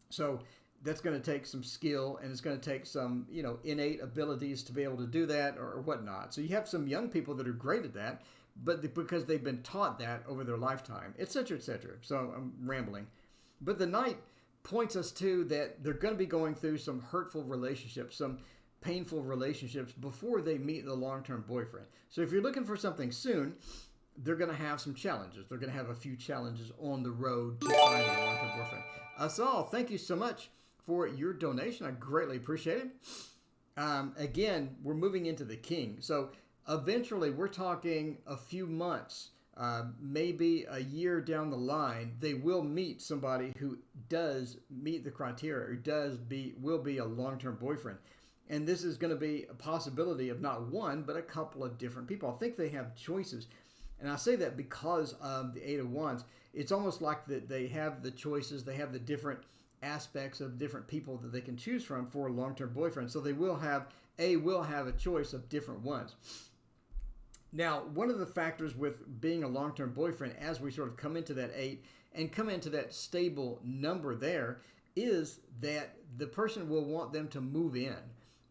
So that's going to take some skill, and it's going to take some, innate abilities to be able to do that or whatnot. So you have some young people that are great at that, but because they've been taught that over their lifetime, et cetera, et cetera. So I'm rambling. But the Knight points us to that they're going to be going through some hurtful relationships, some painful relationships before they meet the long-term boyfriend. So if you're looking for something soon, they're going to have some challenges. They're going to have a few challenges on the road to finding a long-term boyfriend. Asal, thank you so much for your donation. I greatly appreciate it. Again, we're moving into the king. So eventually, we're talking a few months, maybe a year down the line, they will meet somebody who does meet the criteria, or will be a long-term boyfriend. And this is going to be a possibility of not one, but a couple of different people. I think they have choices. And I say that because of the Eight of Wands. It's almost like that they have the choices, they have the different aspects of different people that they can choose from for a long-term boyfriend. So they will have a choice of different ones. Now, one of the factors with being a long-term boyfriend, as we sort of come into that 8 and come into that stable number there, is that the person will want them to move in.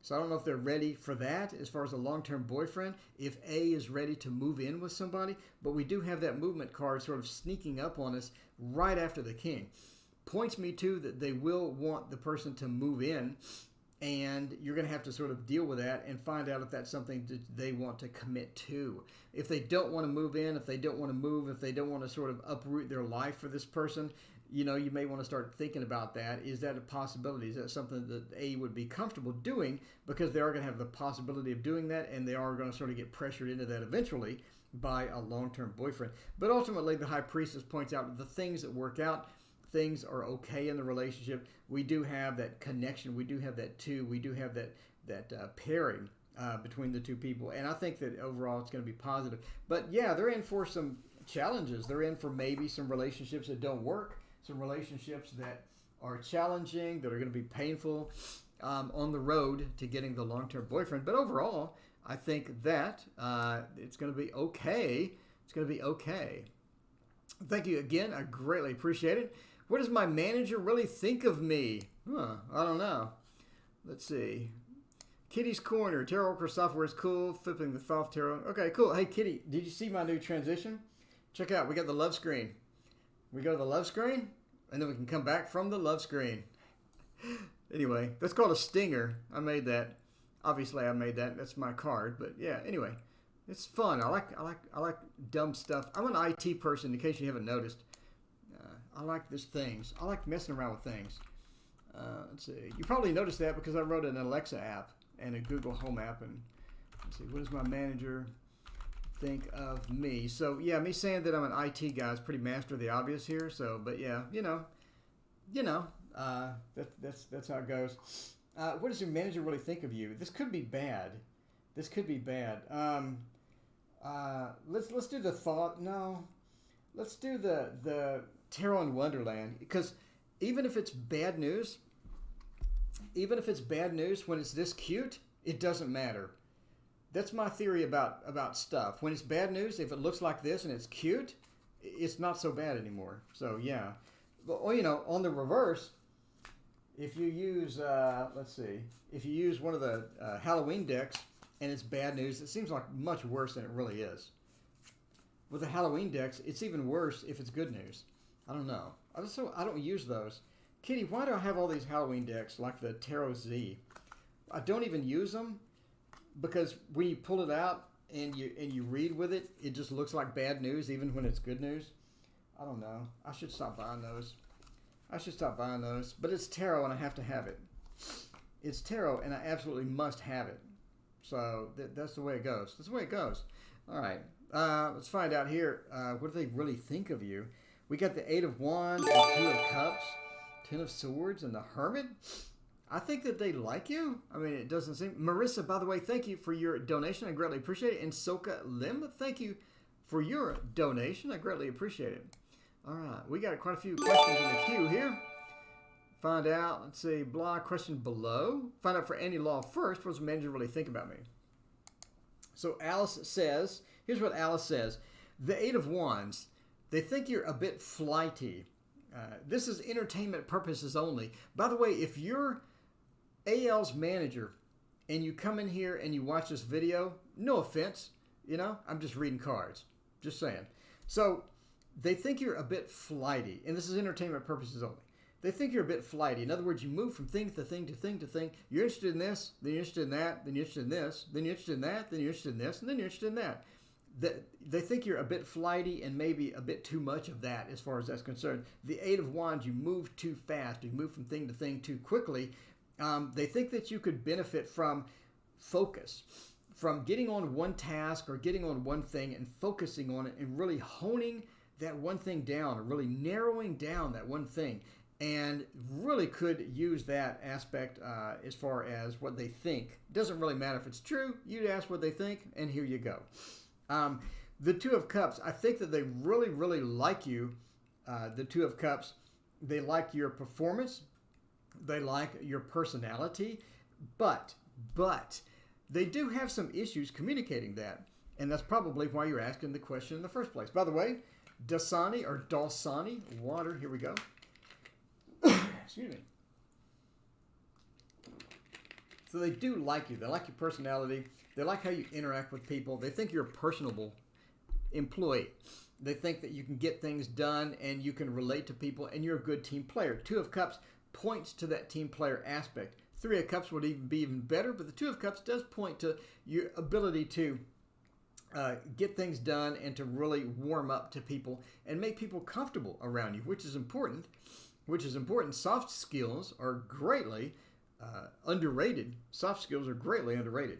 So I don't know if they're ready for that as far as a long-term boyfriend, if A is ready to move in with somebody, but we do have that movement card sort of sneaking up on us right after the king. Points me to that they will want the person to move in, and you're going to have to sort of deal with that and find out if that's something that they want to commit to. If they don't want to move in, if they don't want to move, if they don't want to sort of uproot their life for this person, you may want to start thinking about that. Is that a possibility? Is that something that A would be comfortable doing, because they are going to have the possibility of doing that, and they are going to sort of get pressured into that eventually by a long-term boyfriend. But ultimately, the High Priestess points out the things that work out. Things are okay in the relationship. We do have that connection. We do have that two. We do have that pairing between the two people. And I think that overall it's going to be positive. But yeah, they're in for some challenges. They're in for maybe some relationships that don't work, some relationships that are challenging, that are going to be painful on the road to getting the long-term boyfriend. But overall, I think that it's going to be okay. It's going to be okay. Thank you again. I greatly appreciate it. What does my manager really think of me? I don't know. Let's see. Kitty's Corner. Tarot Oracle software is cool. Flipping the Thoth Tarot. Okay, cool. Hey, Kitty, did you see my new transition? Check out. We got the love screen. We go to the love screen, and then we can come back from the love screen. Anyway, that's called a stinger. I made that. Obviously, I made that. That's my card. But yeah, anyway, it's fun. I like dumb stuff. I'm an IT person, in case you haven't noticed. I like these things. I like messing around with things. Let's see. You probably noticed that because I wrote an Alexa app and a Google Home app. And let's see, what does my manager think of me? So yeah, me saying that I'm an IT guy is pretty master of the obvious here. So, but yeah, that's how it goes. What does your manager really think of you? This could be bad. This could be bad. Let's do the thought. No, let's do the Tarot in Wonderland, because even if it's bad news, when it's this cute, it doesn't matter. That's my theory about stuff. When it's bad news, if it looks like this and it's cute, it's not so bad anymore. So yeah, but on the reverse, if you use if you use one of the Halloween decks and it's bad news, it seems like much worse than it really is. With the Halloween decks, it's even worse if it's good news. I don't know. I don't use those. Kitty, why do I have all these Halloween decks like the Tarot Z? I don't even use them because when you pull it out and you read with it, it just looks like bad news even when it's good news. I don't know. I should stop buying those. But it's tarot and I have to have it. It's tarot and I absolutely must have it. So that's the way it goes. All right. Let's find out here. What do they really think of you? We got the Eight of Wands, the Two of Cups, Ten of Swords, and the Hermit. I think that they like you. I mean, it doesn't seem... Marissa, by the way, thank you for your donation. I greatly appreciate it. And Soka Lim, thank you for your donation. I greatly appreciate it. All right. We got quite a few questions in the queue here. Find out. Let's see. Blah. Question below. Find out for Andy Law first. What does the manager really think about me? So Alice says... Here's what Alice says. The Eight of Wands. They think you're a bit flighty. This is entertainment purposes only. By the way, if you're AL's manager and you come in here and you watch this video, no offense, you know, I'm just reading cards. Just saying. So they think you're a bit flighty, and this is entertainment purposes only. They think you're a bit flighty. In other words, you move from thing to thing to thing to thing. You're interested in this, then you're interested in that, then you're interested in this, then you're interested in that, then you're interested in this, and then you're interested in that. They think you're a bit flighty and maybe a bit too much of that as far as that's concerned. The Eight of Wands, you move too fast. You move from thing to thing too quickly. They think that you could benefit from focus, from getting on one task or getting on one thing and focusing on it and really honing that one thing down or really narrowing down that one thing, and really could use that aspect as far as what they think. Doesn't really matter if it's true. You ask what they think, and here you go. The Two of Cups, I think that they really, really like you. The Two of Cups, they like your performance. They like your personality. But they do have some issues communicating that. And that's probably why you're asking the question in the first place. By the way, Dasani or Dalsani, water, here we go. Excuse me. So they do like you. They like your personality. They like how you interact with people. They think you're a personable employee. They think that you can get things done and you can relate to people and you're a good team player. Two of Cups points to that team player aspect. Three of Cups would even be even better, but the Two of Cups does point to your ability to get things done and to really warm up to people and make people comfortable around you, which is important. Soft skills are greatly underrated. Soft skills are greatly underrated.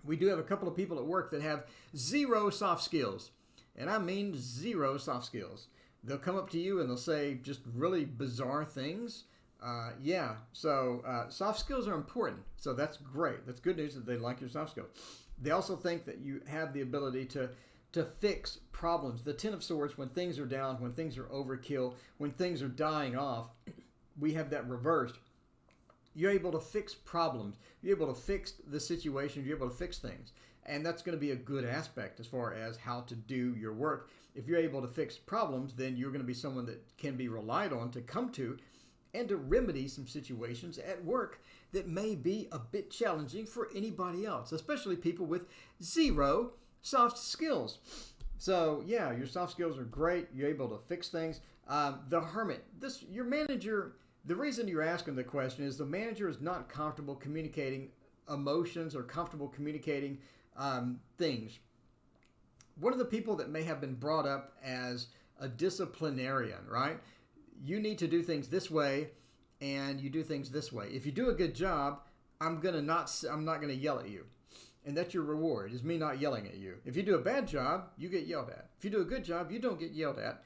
We do have a couple of people at work that have zero soft skills. And I mean zero soft skills. They'll come up to you and they'll say just really bizarre things. So soft skills are important. So that's great. That's good news that they like your soft skills. They also think that you have the ability to fix problems. The Ten of Swords, when things are down, when things are overkill, when things are dying off, we have that reversed. You're able to fix problems. You're able to fix the situation. You're able to fix things. And that's going to be a good aspect as far as how to do your work. If you're able to fix problems, then you're going to be someone that can be relied on to come to and to remedy some situations at work that may be a bit challenging for anybody else, especially people with zero soft skills. So, yeah, your soft skills are great. You're able to fix things. The Hermit, your manager... The reason you're asking the question is the manager is not comfortable communicating emotions or comfortable communicating things. One of the people that may have been brought up as a disciplinarian, right? You need to do things this way, and you do things this way. If you do a good job, I'm not gonna yell at you, and that's your reward. Is me not yelling at you. If you do a bad job, you get yelled at. If you do a good job, you don't get yelled at.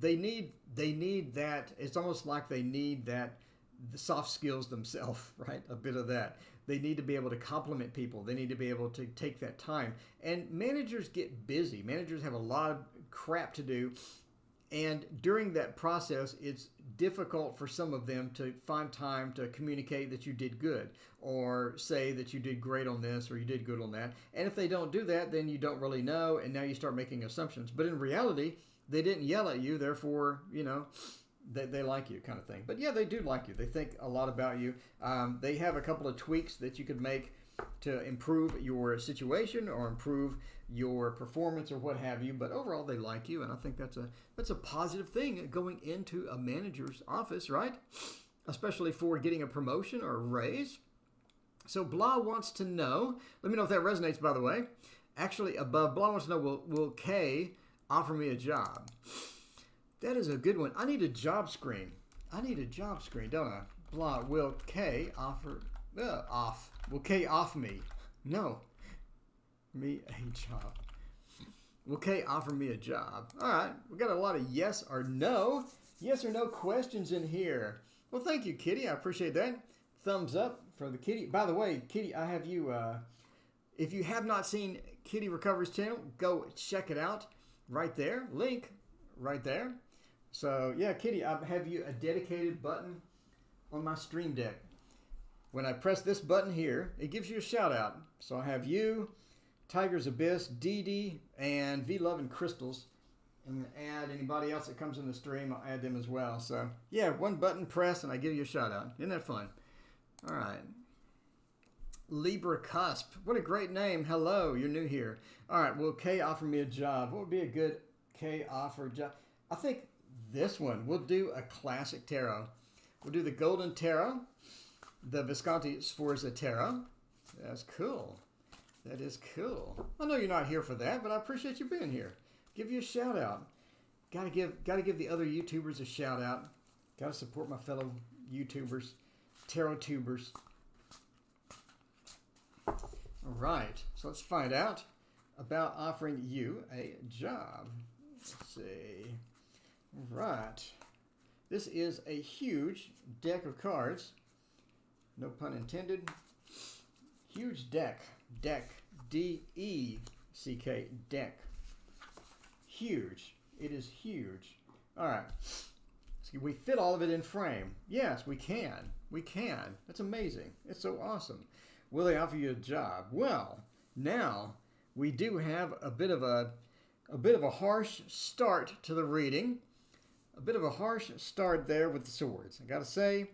They need that. It's almost like they need that, the soft skills themselves, right? A bit of that. They need to be able to compliment people. They need to be able to take that time. And managers get busy. Managers have a lot of crap to do. And during that process, it's difficult for some of them to find time to communicate that you did good or say that you did great on this or you did good on that. And if they don't do that, then you don't really know. And now you start making assumptions. But in reality, they didn't yell at you, therefore, they like you kind of thing. But yeah, they do like you. They think a lot about you. They have a couple of tweaks that you could make to improve your situation or improve your performance or what have you. But overall, they like you, and I think that's a positive thing going into a manager's office, right? Especially for getting a promotion or a raise. So Blah wants to know, let me know if that resonates, by the way. Actually, above, Blah wants to know, will Kay offer me a job? That is a good one. I need a job screen. Don't I? Blah, will Kay offer... Will Kay off me? No. Me a job. Will Kay offer me a job? All right, we got a lot of yes or no questions in here. Well, thank you, Kitty. I appreciate that. Thumbs up for the Kitty. By the way, Kitty, I have you, if you have not seen Kitty Recovery's channel, go check it out right there. Link right there. So, yeah, Kitty, I have you a dedicated button on my Stream Deck. When I press this button here, it gives you a shout out. So I have you, Tiger's Abyss, Dee Dee, and V-Love and Crystals. And add anybody else that comes in the stream, I'll add them as well. So, yeah, one button press and I give you a shout out. Isn't that fun? All right. Libra Cusp. What a great name. Hello, you're new here. All right, will Kay offer me a job? What would be a good Kay offer job? I think this one. We'll do a classic tarot. We'll do the Golden Tarot, the Visconti Sforza Tarot. That's cool. That is cool. I know you're not here for that, but I appreciate you being here. Give you a shout out. Gotta give the other YouTubers a shout out. Gotta support my fellow YouTubers, tarot tubers. All right, so let's find out about offering you a job. Let's see. All right. This is a huge deck of cards. No pun intended. Huge deck. Deck. D-E-C-K. Deck. Huge. It is huge. All right. So we fit all of it in frame. Yes, we can. We can. That's amazing. It's so awesome. Will they offer you a job? Well, now we do have a bit of a harsh start to the reading. A bit of a harsh start there with the swords. I got to say,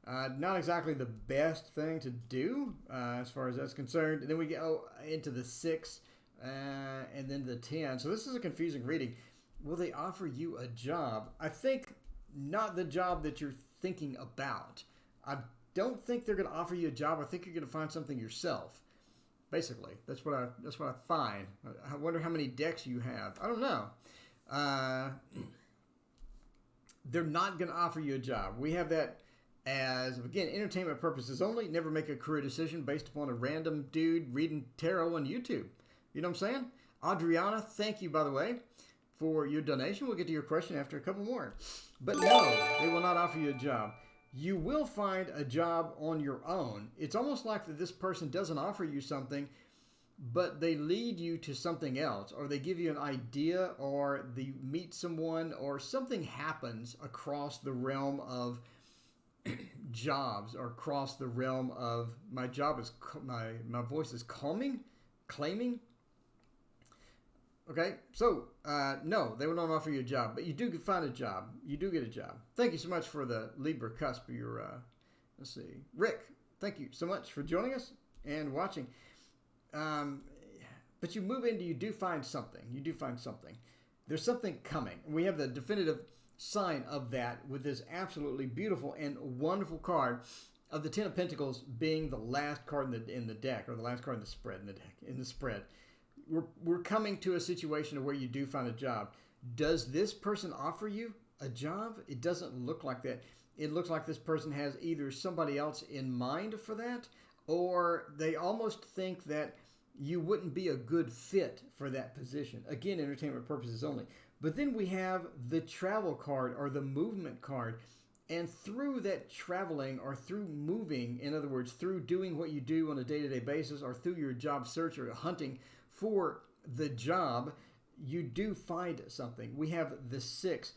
not exactly the best thing to do as far as that's concerned. And then we go into the 6 and then the 10. So this is a confusing reading. Will they offer you a job? I think not the job that you're thinking about. I don't think they're going to offer you a job. I think you're going to find something yourself. Basically, that's what I find. I wonder how many decks you have. I don't know. They're not going to offer you a job. We have that as, again, entertainment purposes only. Never make a career decision based upon a random dude reading tarot on YouTube. You know what I'm saying? Adriana, thank you, by the way, for your donation. We'll get to your question after a couple more. But no, they will not offer you a job. You will find a job on your own. It's almost like that this person doesn't offer you something, but they lead you to something else, or they give you an idea, or they meet someone, or something happens across the realm of jobs, or across the realm of my job is my voice is claiming. Okay, so no, they will not offer you a job, but you do find a job. You do get a job. Thank you so much for the Libra Cusp. Your let's see, Rick. Thank you so much for joining us and watching. But you move into, you do find something. You do find something. There's something coming. We have the definitive sign of that with this absolutely beautiful and wonderful card of the Ten of Pentacles being the last card in the deck, or the last card in the spread in the deck, in the spread. We're coming to a situation where you do find a job. Does this person offer you a job? It doesn't look like that. It looks like this person has either somebody else in mind for that, or they almost think that you wouldn't be a good fit for that position. Again, entertainment purposes only. But then we have the travel card, or the movement card. And through that traveling, or through moving, in other words, through doing what you do on a day-to-day basis, or through your job search or hunting for the job, you do find something. We have the 6.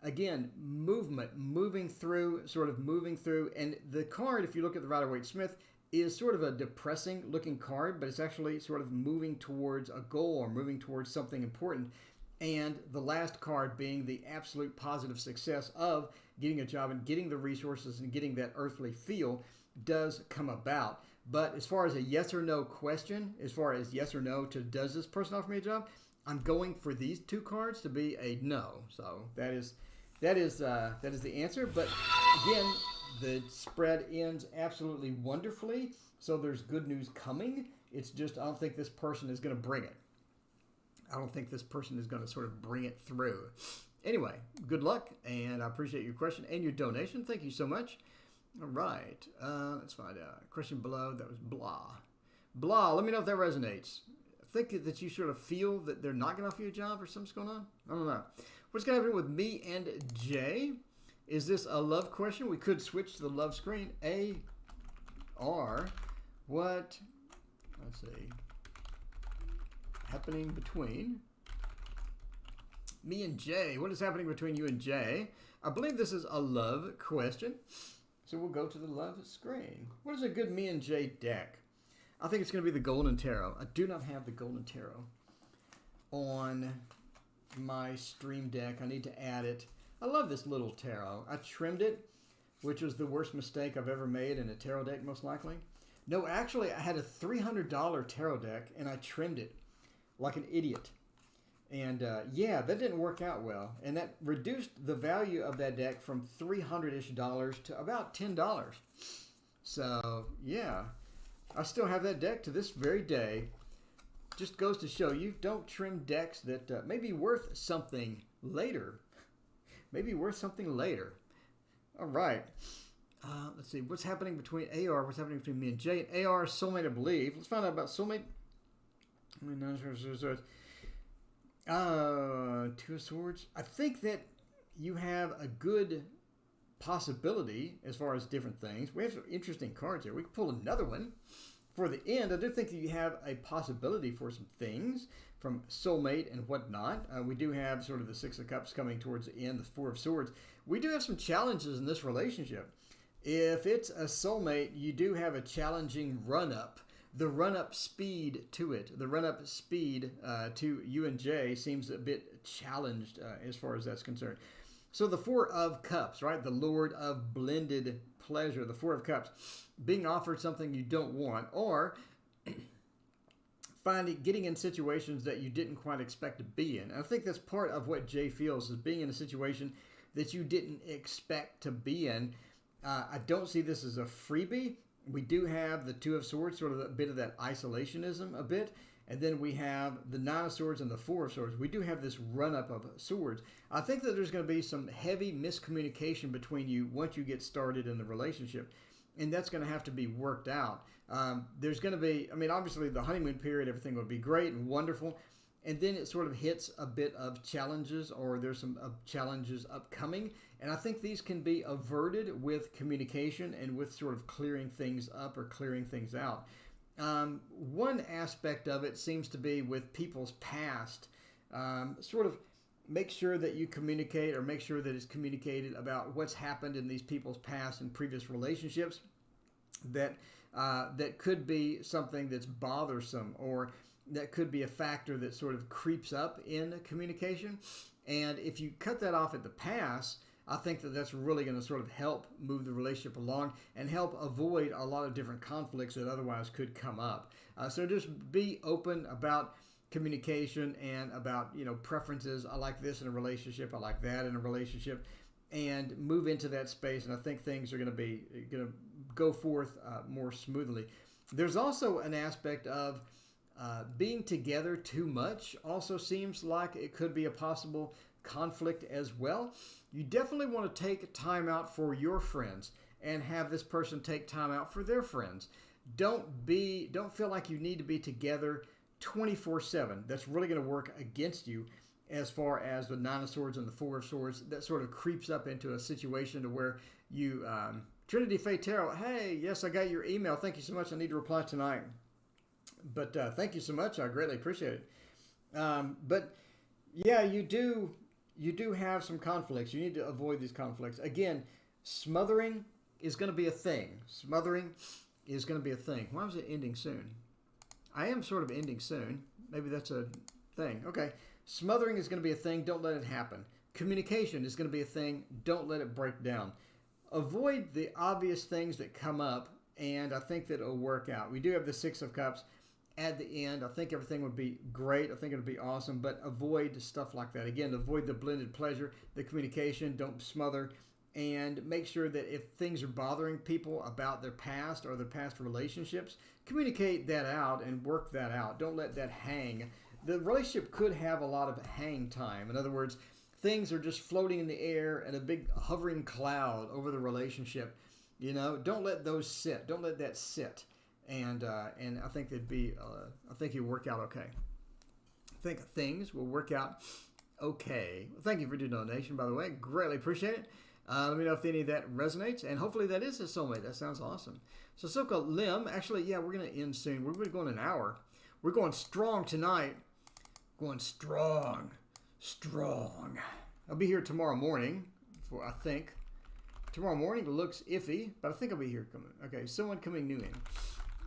Again, movement, moving through, and the card, if you look at the Rider-Waite-Smith, is sort of a depressing looking card, but it's actually sort of moving towards a goal, or moving towards something important. And the last card being the absolute positive success of getting a job and getting the resources and getting that earthly feel does come about. But as far as a yes or no question, as far as yes or no to does this person offer me a job, I'm going for these 2 cards to be a no. So that is the answer. But again, the spread ends absolutely wonderfully. So there's good news coming. It's just I don't think this person is going to bring it. I don't think this person is going to sort of bring it through. Anyway, good luck, and I appreciate your question and your donation. Thank you so much. All right, let's find out. Question below, that was blah. Blah, let me know if that resonates. think that you sort of feel that they're not going to offer you a job or something's going on? I don't know. What's going to happen with me and Jay? Is this a love question? We could switch to the love screen. AR. What? Let's see. Happening between me and Jay. What is happening between you and Jay? I believe this is a love question. So we'll go to the love screen. What is a good me and Jay deck? I think it's going to be the Golden Tarot. I do not have the Golden Tarot on my stream deck. I need to add it. I love this little tarot. I trimmed it, which was the worst mistake I've ever made in a tarot deck, most likely. No, actually, I had a $300 tarot deck, and I trimmed it like an idiot. And yeah, that didn't work out well. And that reduced the value of that deck from $300-ish to about $10. So, yeah. I still have that deck to this very day. Just goes to show you, don't trim decks that may be worth something later. Maybe worth something later. All right. Let's see. What's happening between AR? What's happening between me and Jay? And AR is soulmate, I believe. Let's find out about soulmate. Two of Swords. I think that you have a good possibility as far as different things. We have some interesting cards here. We can pull another one for the end. I do think that you have a possibility for some things from soulmate and whatnot. We do have sort of the Six of Cups coming towards the end, the Four of Swords. We do have some challenges in this relationship. If it's a soulmate, you do have a challenging run-up. The run-up speed to it, the run-up speed to you and Jay seems a bit challenged as far as that's concerned. So the Four of Cups, right? The Lord of blended pleasure, the Four of Cups, being offered something you don't want, or getting in situations that you didn't quite expect to be in. And I think that's part of what Jay feels, is being in a situation that you didn't expect to be in. I don't see this as a freebie. We do have the Two of Swords, sort of a bit of that isolationism a bit. And then we have the Nine of Swords and the Four of Swords. We do have this run-up of swords. I think that there's going to be some heavy miscommunication between you once you get started in the relationship. And that's going to have to be worked out. There's going to be, I mean, obviously the honeymoon period, everything would be great and wonderful. And then it sort of hits a bit of challenges, or there's some challenges upcoming. And I think these can be averted with communication and with sort of clearing things up or clearing things out. One aspect of it seems to be with people's past. Sort of make sure that you communicate, or make sure that it's communicated about what's happened in these people's past and previous relationships that could be something that's bothersome, or that could be a factor that sort of creeps up in communication. And if you cut that off at the pass, I think that that's really going to sort of help move the relationship along and help avoid a lot of different conflicts that otherwise could come up. So just be open about communication and about, preferences. I like this in a relationship. I like that in a relationship, and move into that space. And I think things are going to go forth more smoothly. There's also an aspect of being together too much. Also seems like it could be a possible conflict as well. You definitely want to take time out for your friends and have this person take time out for their friends. Don't feel like you need to be together 24/7. That's really going to work against you as far as the Nine of Swords and the Four of Swords. That sort of creeps up into a situation to where you, Trinity Faye Tarot, hey, yes, I got your email. Thank you so much. I need to reply tonight. But thank you so much. I greatly appreciate it. But yeah, you do have some conflicts. You need to avoid these conflicts. Again, smothering is going to be a thing. Smothering is going to be a thing. Why was it ending soon? I am sort of ending soon. Maybe that's a thing. Okay. Smothering is going to be a thing. Don't let it happen. Communication is going to be a thing. Don't let it break down. Avoid the obvious things that come up, and I think that it'll work out. We do have the Six of Cups at the end. I think everything would be great. I think it would be awesome, but avoid stuff like that. Again, avoid the blended pleasure, the communication. Don't smother, and make sure that if things are bothering people about their past or their past relationships, communicate that out and work that out. Don't let that hang. The relationship could have a lot of hang time. In other words, things are just floating in the air and a big hovering cloud over the relationship. Don't let those sit. Don't let that sit. and I think I think it'll work out okay. I think things will work out okay. Well, thank you for your donation, by the way. Greatly appreciate it. Let me know if any of that resonates, and hopefully that is a soulmate. That sounds awesome. So Soka Lim, actually, yeah, we're going to end soon. We're going to go in an hour. We're going strong tonight. Going strong. I'll be here tomorrow morning, I think. Tomorrow morning looks iffy, but I think I'll be here coming. Okay, someone coming new in.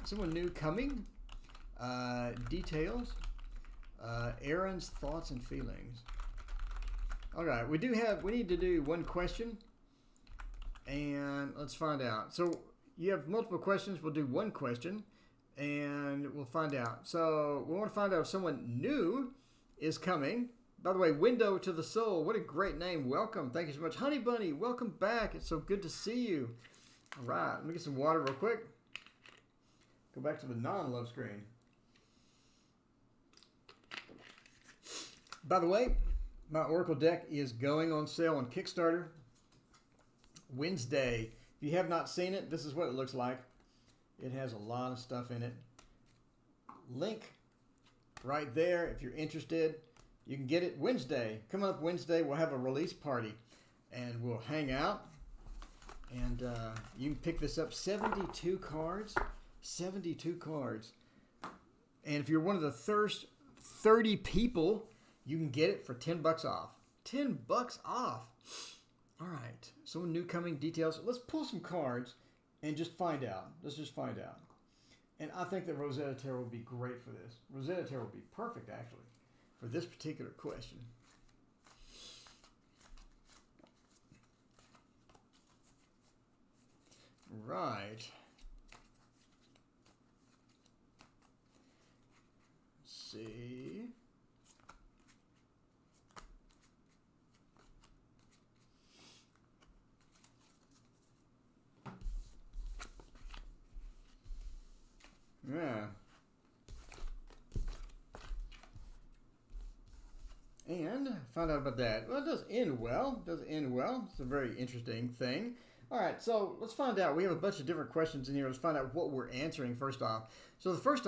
Someone new coming. Details. Aaron's thoughts and feelings. All right, we need to do one question, and let's find out. So you have multiple questions. We'll do one question, and we'll find out. So we want to find out if someone new is coming. By the way, Window to the Soul, what a great name. Welcome. Thank you so much. Honey Bunny, welcome back. It's so good to see you. All right, let me get some water real quick. Go back to the non-love screen. By the way, my Oracle deck is going on sale on Kickstarter Wednesday. If you have not seen it, this is what it looks like. It has a lot of stuff in it. Link right there if you're interested. You can get it Wednesday. Coming up Wednesday, we'll have a release party, and we'll hang out. And you can pick this up. 72 cards. 72 cards. And if you're one of the first 30 people, you can get it for $10 off. $10 off. All right. Someone new coming, details. Let's pull some cards and just find out. Let's just find out. And I think that Rosetta Tarot will be great for this. Rosetta Tarot will be perfect, actually, for this particular question. Right. Let's see. Yeah. And found out about that. Well, it does end well. It does end well. It's a very interesting thing. All right, so let's find out. We have a bunch of different questions in here. Let's find out what we're answering first off. So the first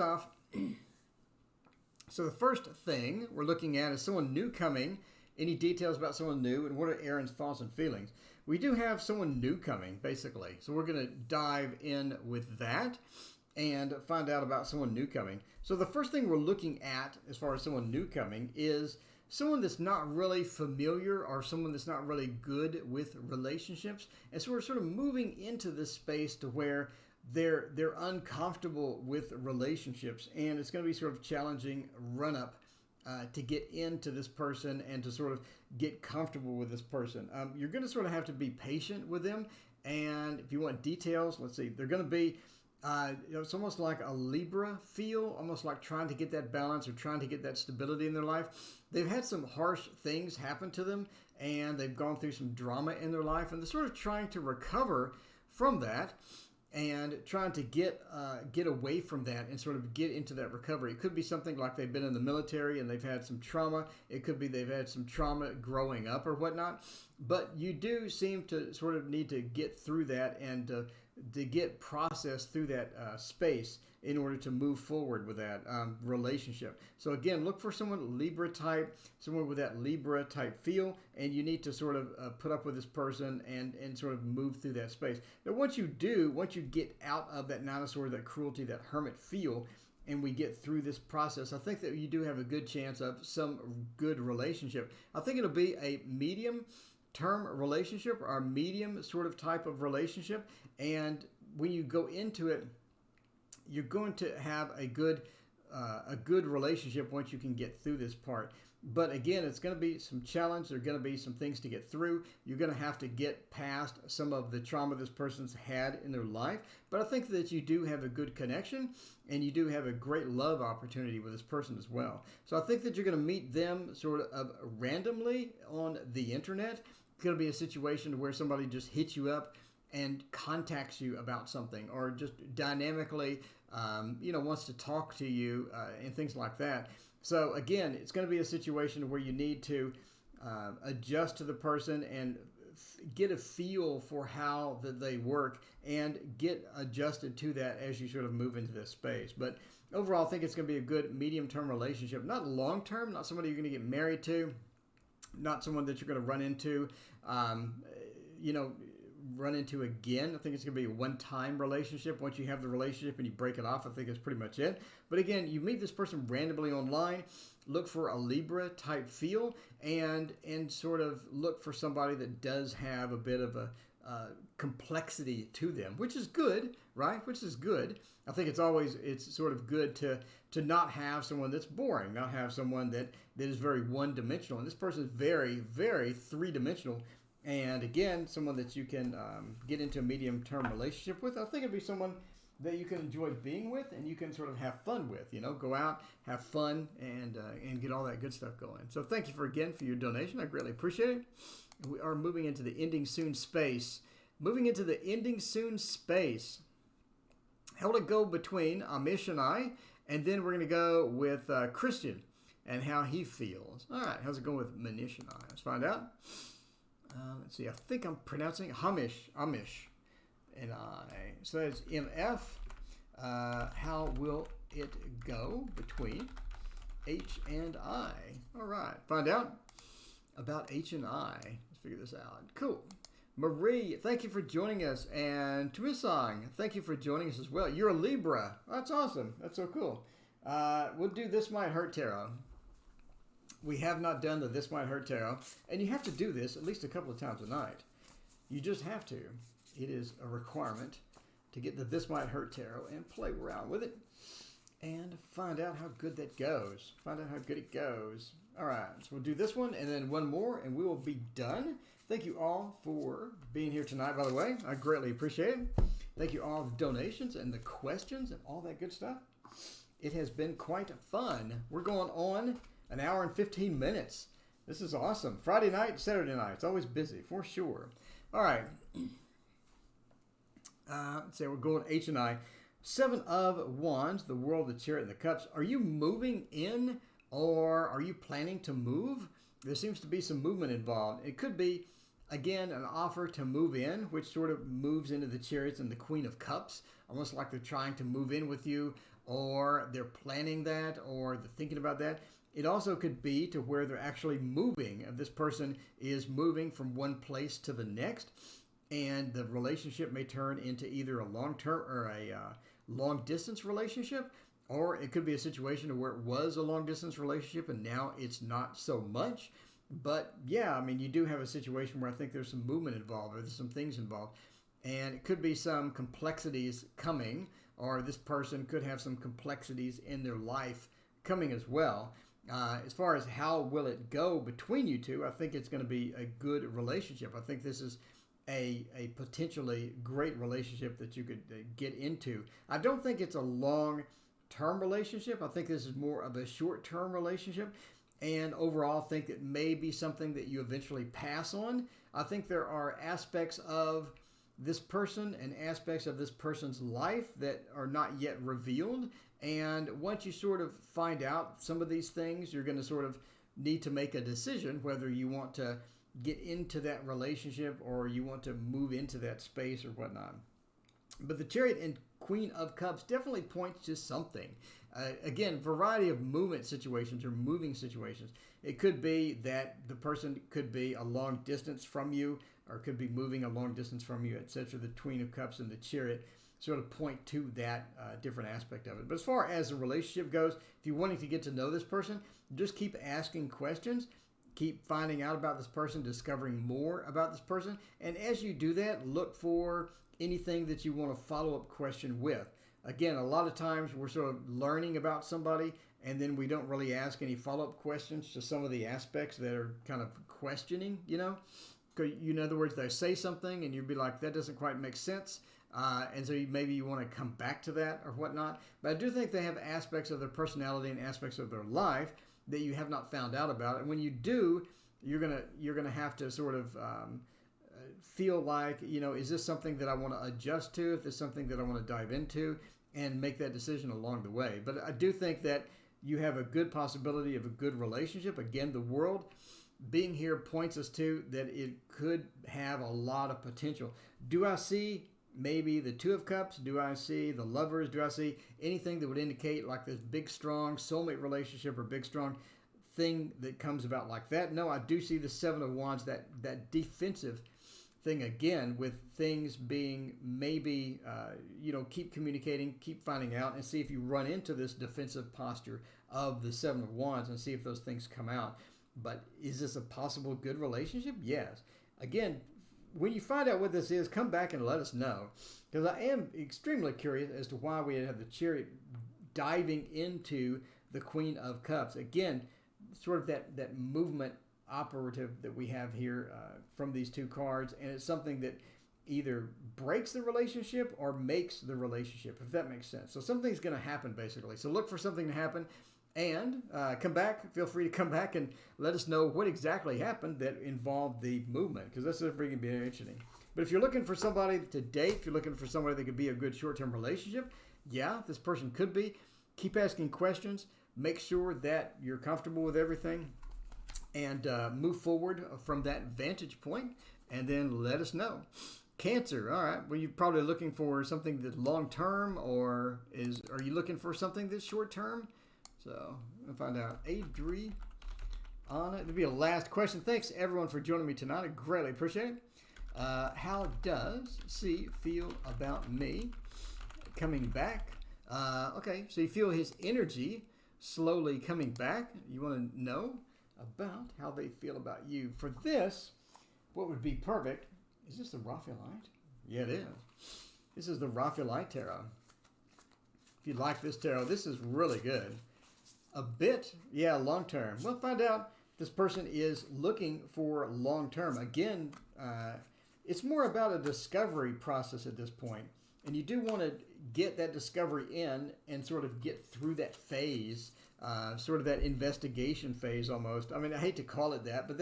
thing we're looking at is someone new coming. Any details about someone new, and what are Aaron's thoughts and feelings? We do have someone new coming, basically. So we're going to dive in with that and find out about someone new coming. So the first thing we're looking at as far as someone new coming is someone that's not really familiar or someone that's not really good with relationships. And so we're sort of moving into this space to where they're uncomfortable with relationships, and it's going to be sort of challenging run-up to get into this person and to sort of get comfortable with this person. You're going to sort of have to be patient with them, and if you want details, let's see, they're going to be it's almost like a Libra feel, almost like trying to get that balance or trying to get that stability in their life. They've had some harsh things happen to them, and they've gone through some drama in their life, and they're sort of trying to recover from that and trying to get away from that and sort of get into that recovery. It could be something like they've been in the military and they've had some trauma. It could be they've had some trauma growing up or whatnot. But you do seem to sort of need to get through that and to get processed through that space in order to move forward with that relationship. So again, look for someone Libra type, someone with that Libra type feel, and you need to sort of put up with this person and sort of move through that space. Now once you get out of that Nine of Swords, that cruelty, that hermit feel, and we get through this process, I think that you do have a good chance of some good relationship. I think it'll be a medium-term relationship or a medium sort of type of relationship, and when you go into it, you're going to have a good relationship once you can get through this part. But again, it's going to be some challenge. There are going to be some things to get through. You're going to have to get past some of the trauma this person's had in their life. But I think that you do have a good connection, and you do have a great love opportunity with this person as well. So I think that you're going to meet them sort of randomly on the internet. It's going to be a situation where somebody just hits you up and contacts you about something, or just dynamically, wants to talk to you and things like that. So again, it's going to be a situation where you need to adjust to the person and get a feel for how that they work and get adjusted to that as you sort of move into this space. But overall, I think it's going to be a good medium-term relationship. Not long-term, not somebody you're going to get married to, not someone that you're going to run into, run into again. I think it's going to be a one-time relationship. Once you have the relationship and you break it off, I think that's pretty much it. But again, you meet this person randomly online, look for a Libra type feel, and sort of look for somebody that does have a bit of a complexity to them, which is good, right? Which is good. I think it's sort of good to not have someone that's boring, not have someone that is very one-dimensional. And this person is very, very three-dimensional. And again, someone that you can get into a medium-term relationship with. I think it'd be someone that you can enjoy being with and you can sort of have fun with. Go out, have fun, and get all that good stuff going. So thank you for your donation. I greatly appreciate it. We are moving into the ending soon space. Moving into the ending soon space. How will it go between Amish and I? And then we're going to go with Christian and how he feels. All right, how's it going with Manish and I? Let's find out. Let's see, I think I'm pronouncing Amish, and I. So that's MF. How will it go between H and I? All right, find out about H and I. Let's figure this out. Cool. Marie, thank you for joining us. And Tumisang, thank you for joining us as well. You're a Libra. That's awesome. That's so cool. We'll do This Might Hurt Tarot. We have not done the This Might Hurt Tarot. And you have to do this at least a couple of times a night. You just have to. It is a requirement to get the This Might Hurt Tarot and play around with it and find out how good that goes. Find out how good it goes. All right, so we'll do this one and then one more and we will be done. Thank you all for being here tonight, by the way. I greatly appreciate it. Thank you all for the donations and the questions and all that good stuff. It has been quite fun. We're going on an hour and 15 minutes. This is awesome. Friday night, Saturday night. It's always busy, for sure. All right. Let's say we're going H and I. 7 of Wands, the World, the Chariot, and the Cups. Are you moving in or are you planning to move? There seems to be some movement involved. It could be, again, an offer to move in, which sort of moves into the Chariots and the Queen of Cups, almost like they're trying to move in with you, or they're planning that, or they're thinking about that. It also could be to where they're actually moving. This person is moving from one place to the next, and the relationship may turn into either a long-term or a long-distance relationship, or it could be a situation where it was a long-distance relationship and now it's not so much. But yeah, I mean, you do have a situation where I think there's some movement involved or there's some things involved. And it could be some complexities coming, or this person could have some complexities in their life coming as well. As far as how will it go between you two, I think it's going to be a good relationship. I think this is a potentially great relationship that you could get into. I don't think it's a long-term relationship. I think this is more of a short-term relationship. And overall, I think it may be something that you eventually pass on. I think there are aspects of this person and aspects of this person's life that are not yet revealed. And once you sort of find out some of these things, you're going to sort of need to make a decision whether you want to get into that relationship or you want to move into that space or whatnot. But the Chariot and Queen of Cups definitely points to something. Again, variety of movement situations or moving situations. It could be that the person could be a long distance from you or could be moving a long distance from you, etc. The Queen of Cups and the Chariot sort of point to that different aspect of it. But as far as the relationship goes, if you're wanting to get to know this person, just keep asking questions. Keep finding out about this person, discovering more about this person. And as you do that, look for anything that you want a follow-up question with. Again, a lot of times we're sort of learning about somebody and then we don't really ask any follow-up questions to some of the aspects that are kind of questioning, you know. In other words, they say something and you'd be like, that doesn't quite make sense. And so maybe you want to come back to that or whatnot. But I do think they have aspects of their personality and aspects of their life that you have not found out about. And when you do, you're gonna have to sort of feel like, you know, is this something that I want to adjust to? Is this something that I want to dive into? And make that decision along the way. But I do think that you have a good possibility of a good relationship. Again, the World, being here points us to that it could have a lot of potential. Do I see maybe the Two of Cups? Do I see the Lovers? Do I see anything that would indicate like this big, strong soulmate relationship or big, strong thing that comes about like that? No, I do see the Seven of Wands, that defensive thing again, with things being maybe, keep communicating, keep finding out, and see if you run into this defensive posture of the Seven of Wands and see if those things come out. But is this a possible good relationship? Yes. Again, when you find out what this is, come back and let us know, because I am extremely curious as to why we have the Chariot diving into the Queen of Cups. Again, sort of that movement operative that we have here from these two cards, and it's something that either breaks the relationship or makes the relationship, if that makes sense. So something's going to happen, basically. So look for something to happen, and come back. Feel free to come back and let us know what exactly happened that involved the movement, because this is going to be interesting. But if you're looking for somebody to date, if you're looking for somebody that could be a good short-term relationship, yeah, this person could be. Keep asking questions. Make sure that you're comfortable with everything, and move forward from that vantage point, and then let us know. Cancer, all right. Well, you're probably looking for something that's long-term, or are you looking for something that's short-term? So, we'll find out. Adri on it. It'll be a last question. Thanks, everyone, for joining me tonight. I greatly appreciate it. How does C feel about me coming back? Okay, so you feel his energy slowly coming back. You want to know about how they feel about you. For this, what would be perfect, is this the Raphaelite? Yeah, it is. This is the Raphaelite Tarot. If you like this tarot, this is really good. A bit, yeah, long-term. We'll find out this person is looking for long-term. Again, it's more about a discovery process at this point. And you do want to get that discovery in and sort of get through that phase, sort of that investigation phase almost. I mean, I hate to call it that, but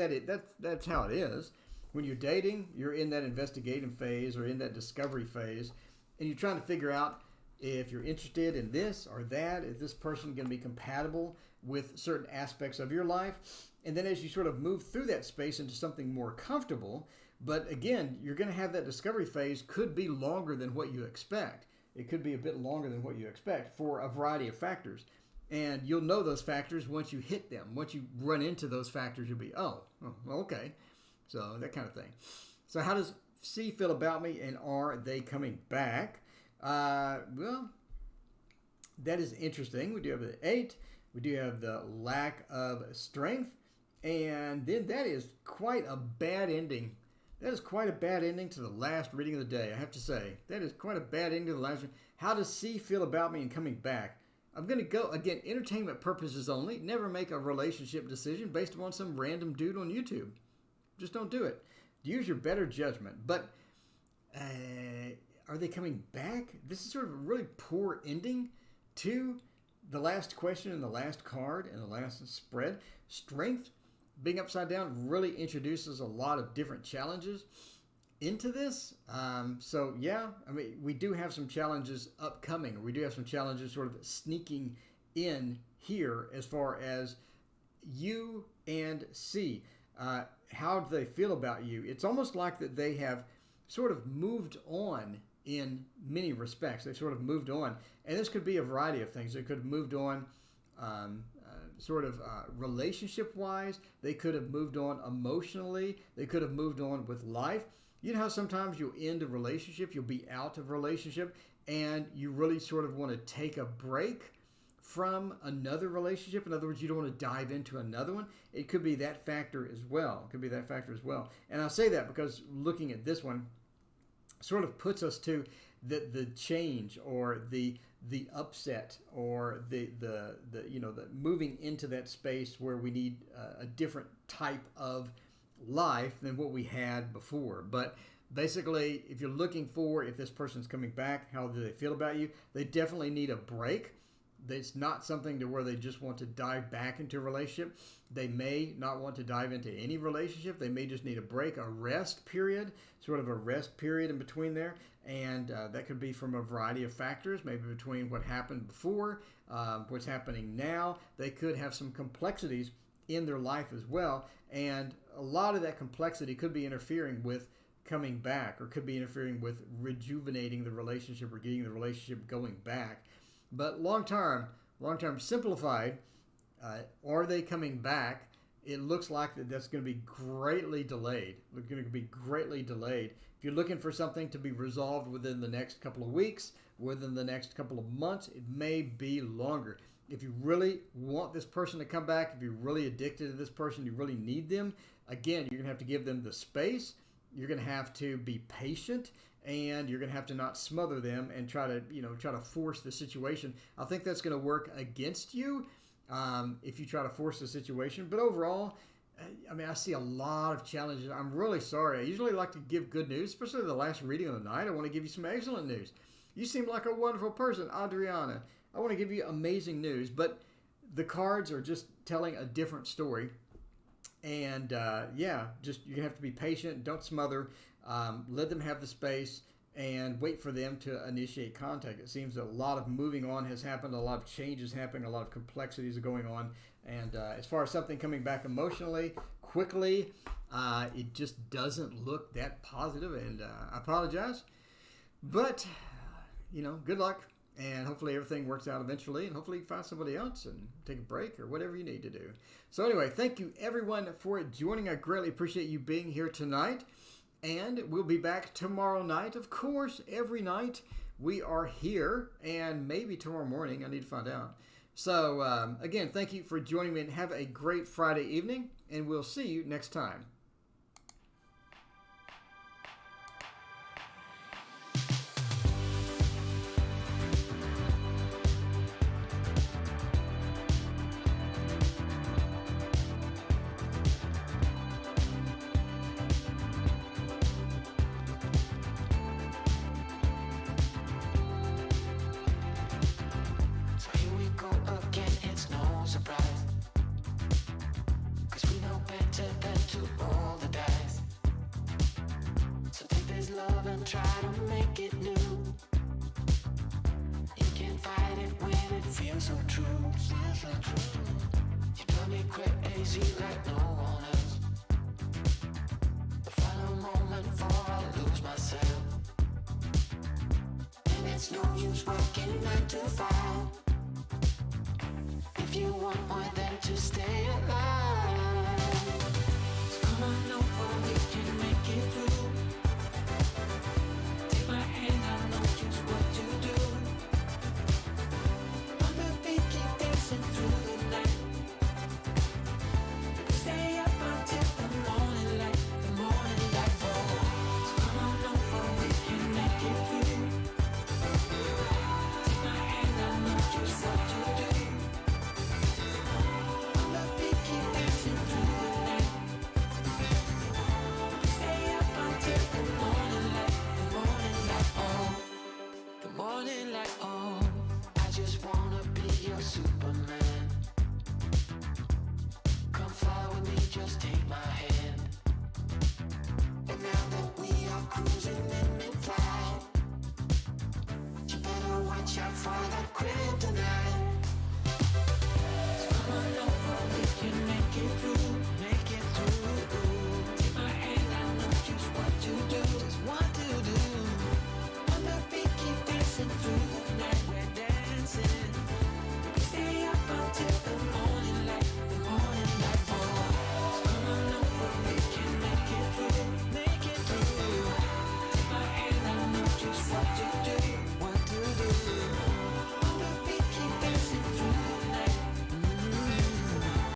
that's how it is. When you're dating, you're in that investigating phase or in that discovery phase, and you're trying to figure out if you're interested in this or that. Is this person going to be compatible with certain aspects of your life? And then as you sort of move through that space into something more comfortable, but again, you're going to have that discovery phase could be longer than what you expect. It could be a bit longer than what you expect for a variety of factors. And you'll know those factors once you hit them. Once you run into those factors, you'll be, oh, okay. So that kind of thing. So how does C feel about me, and are they coming back? Well, that is interesting. We do have the 8. We do have the lack of strength. And then that is quite a bad ending. That is quite a bad ending to the last reading of the day, I have to say. That is quite a bad ending to the last reading. How does C feel about me and coming back? I'm going to go, again, entertainment purposes only. Never make a relationship decision based upon some random dude on YouTube. Just don't do it. Use your better judgment. But are they coming back? This is sort of a really poor ending to the last question and the last card and the last spread. Strength being upside down really introduces a lot of different challenges into this. So yeah, I mean, we do have some challenges upcoming. We do have some challenges sort of sneaking in here as far as you and C. How do they feel about you? It's almost like that they have sort of moved on in many respects. They've sort of moved on. And this could be a variety of things. They could have moved on relationship-wise. They could have moved on emotionally. They could have moved on with life. You know how sometimes you'll end a relationship, you'll be out of a relationship, and you really sort of want to take a break from another relationship. In other words, you don't want to dive into another one. It could be that factor as well. And I say that because looking at this one sort of puts us to the change or the upset or the moving into that space where we need a different type of life than what we had before. But basically, if you're looking for if this person's coming back, how do they feel about you? They definitely need a break. It's not something to where they just want to dive back into a relationship. They may not want to dive into any relationship. They may just need a break, a rest period, sort of a rest period in between there. And that could be from a variety of factors, maybe between what happened before, what's happening now. They could have some complexities in their life as well. And a lot of that complexity could be interfering with coming back, or could be interfering with rejuvenating the relationship or getting the relationship going back. But long term simplified, are they coming back? It looks like that's going to be greatly delayed. It's going to be greatly delayed. If you're looking for something to be resolved within the next couple of weeks, within the next couple of months, it may be longer. If you really want this person to come back, if you're really addicted to this person, you really need them, again, you're going to have to give them the space. You're going to have to be patient, and you're going to have to not smother them and try to force the situation. I think that's going to work against you if you try to force the situation. But overall, I mean, I see a lot of challenges. I'm really sorry. I usually like to give good news, especially the last reading of the night. I want to give you some excellent news. You seem like a wonderful person, Adriana. I want to give you amazing news, but the cards are just telling a different story. And just you're gonna have to be patient. Don't smother. Let them have the space and wait for them to initiate contact. It seems that a lot of moving on has happened, a lot of changes happening, a lot of complexities are going on. And as far as something coming back emotionally quickly, it just doesn't look that positive. And I apologize, but good luck. And hopefully everything works out eventually, and hopefully you find somebody else and take a break or whatever you need to do. So anyway, thank you everyone for joining. I greatly appreciate you being here tonight. And we'll be back tomorrow night. Of course, every night we are here, and maybe tomorrow morning. I need to find out. So again, thank you for joining me, and have a great Friday evening, and we'll see you next time. Try to make it new. You can't fight it when it feels so true. You drive me crazy like no one else. The final moment before I lose myself. And it's no use working 9 to 5 if you want more than to stay alive. So come on over, we can make it through. Superman, come fly with me, just take my hand. And now that we are cruising in mid-flight, you better watch out for that kryptonite. So come on over, we can make it through.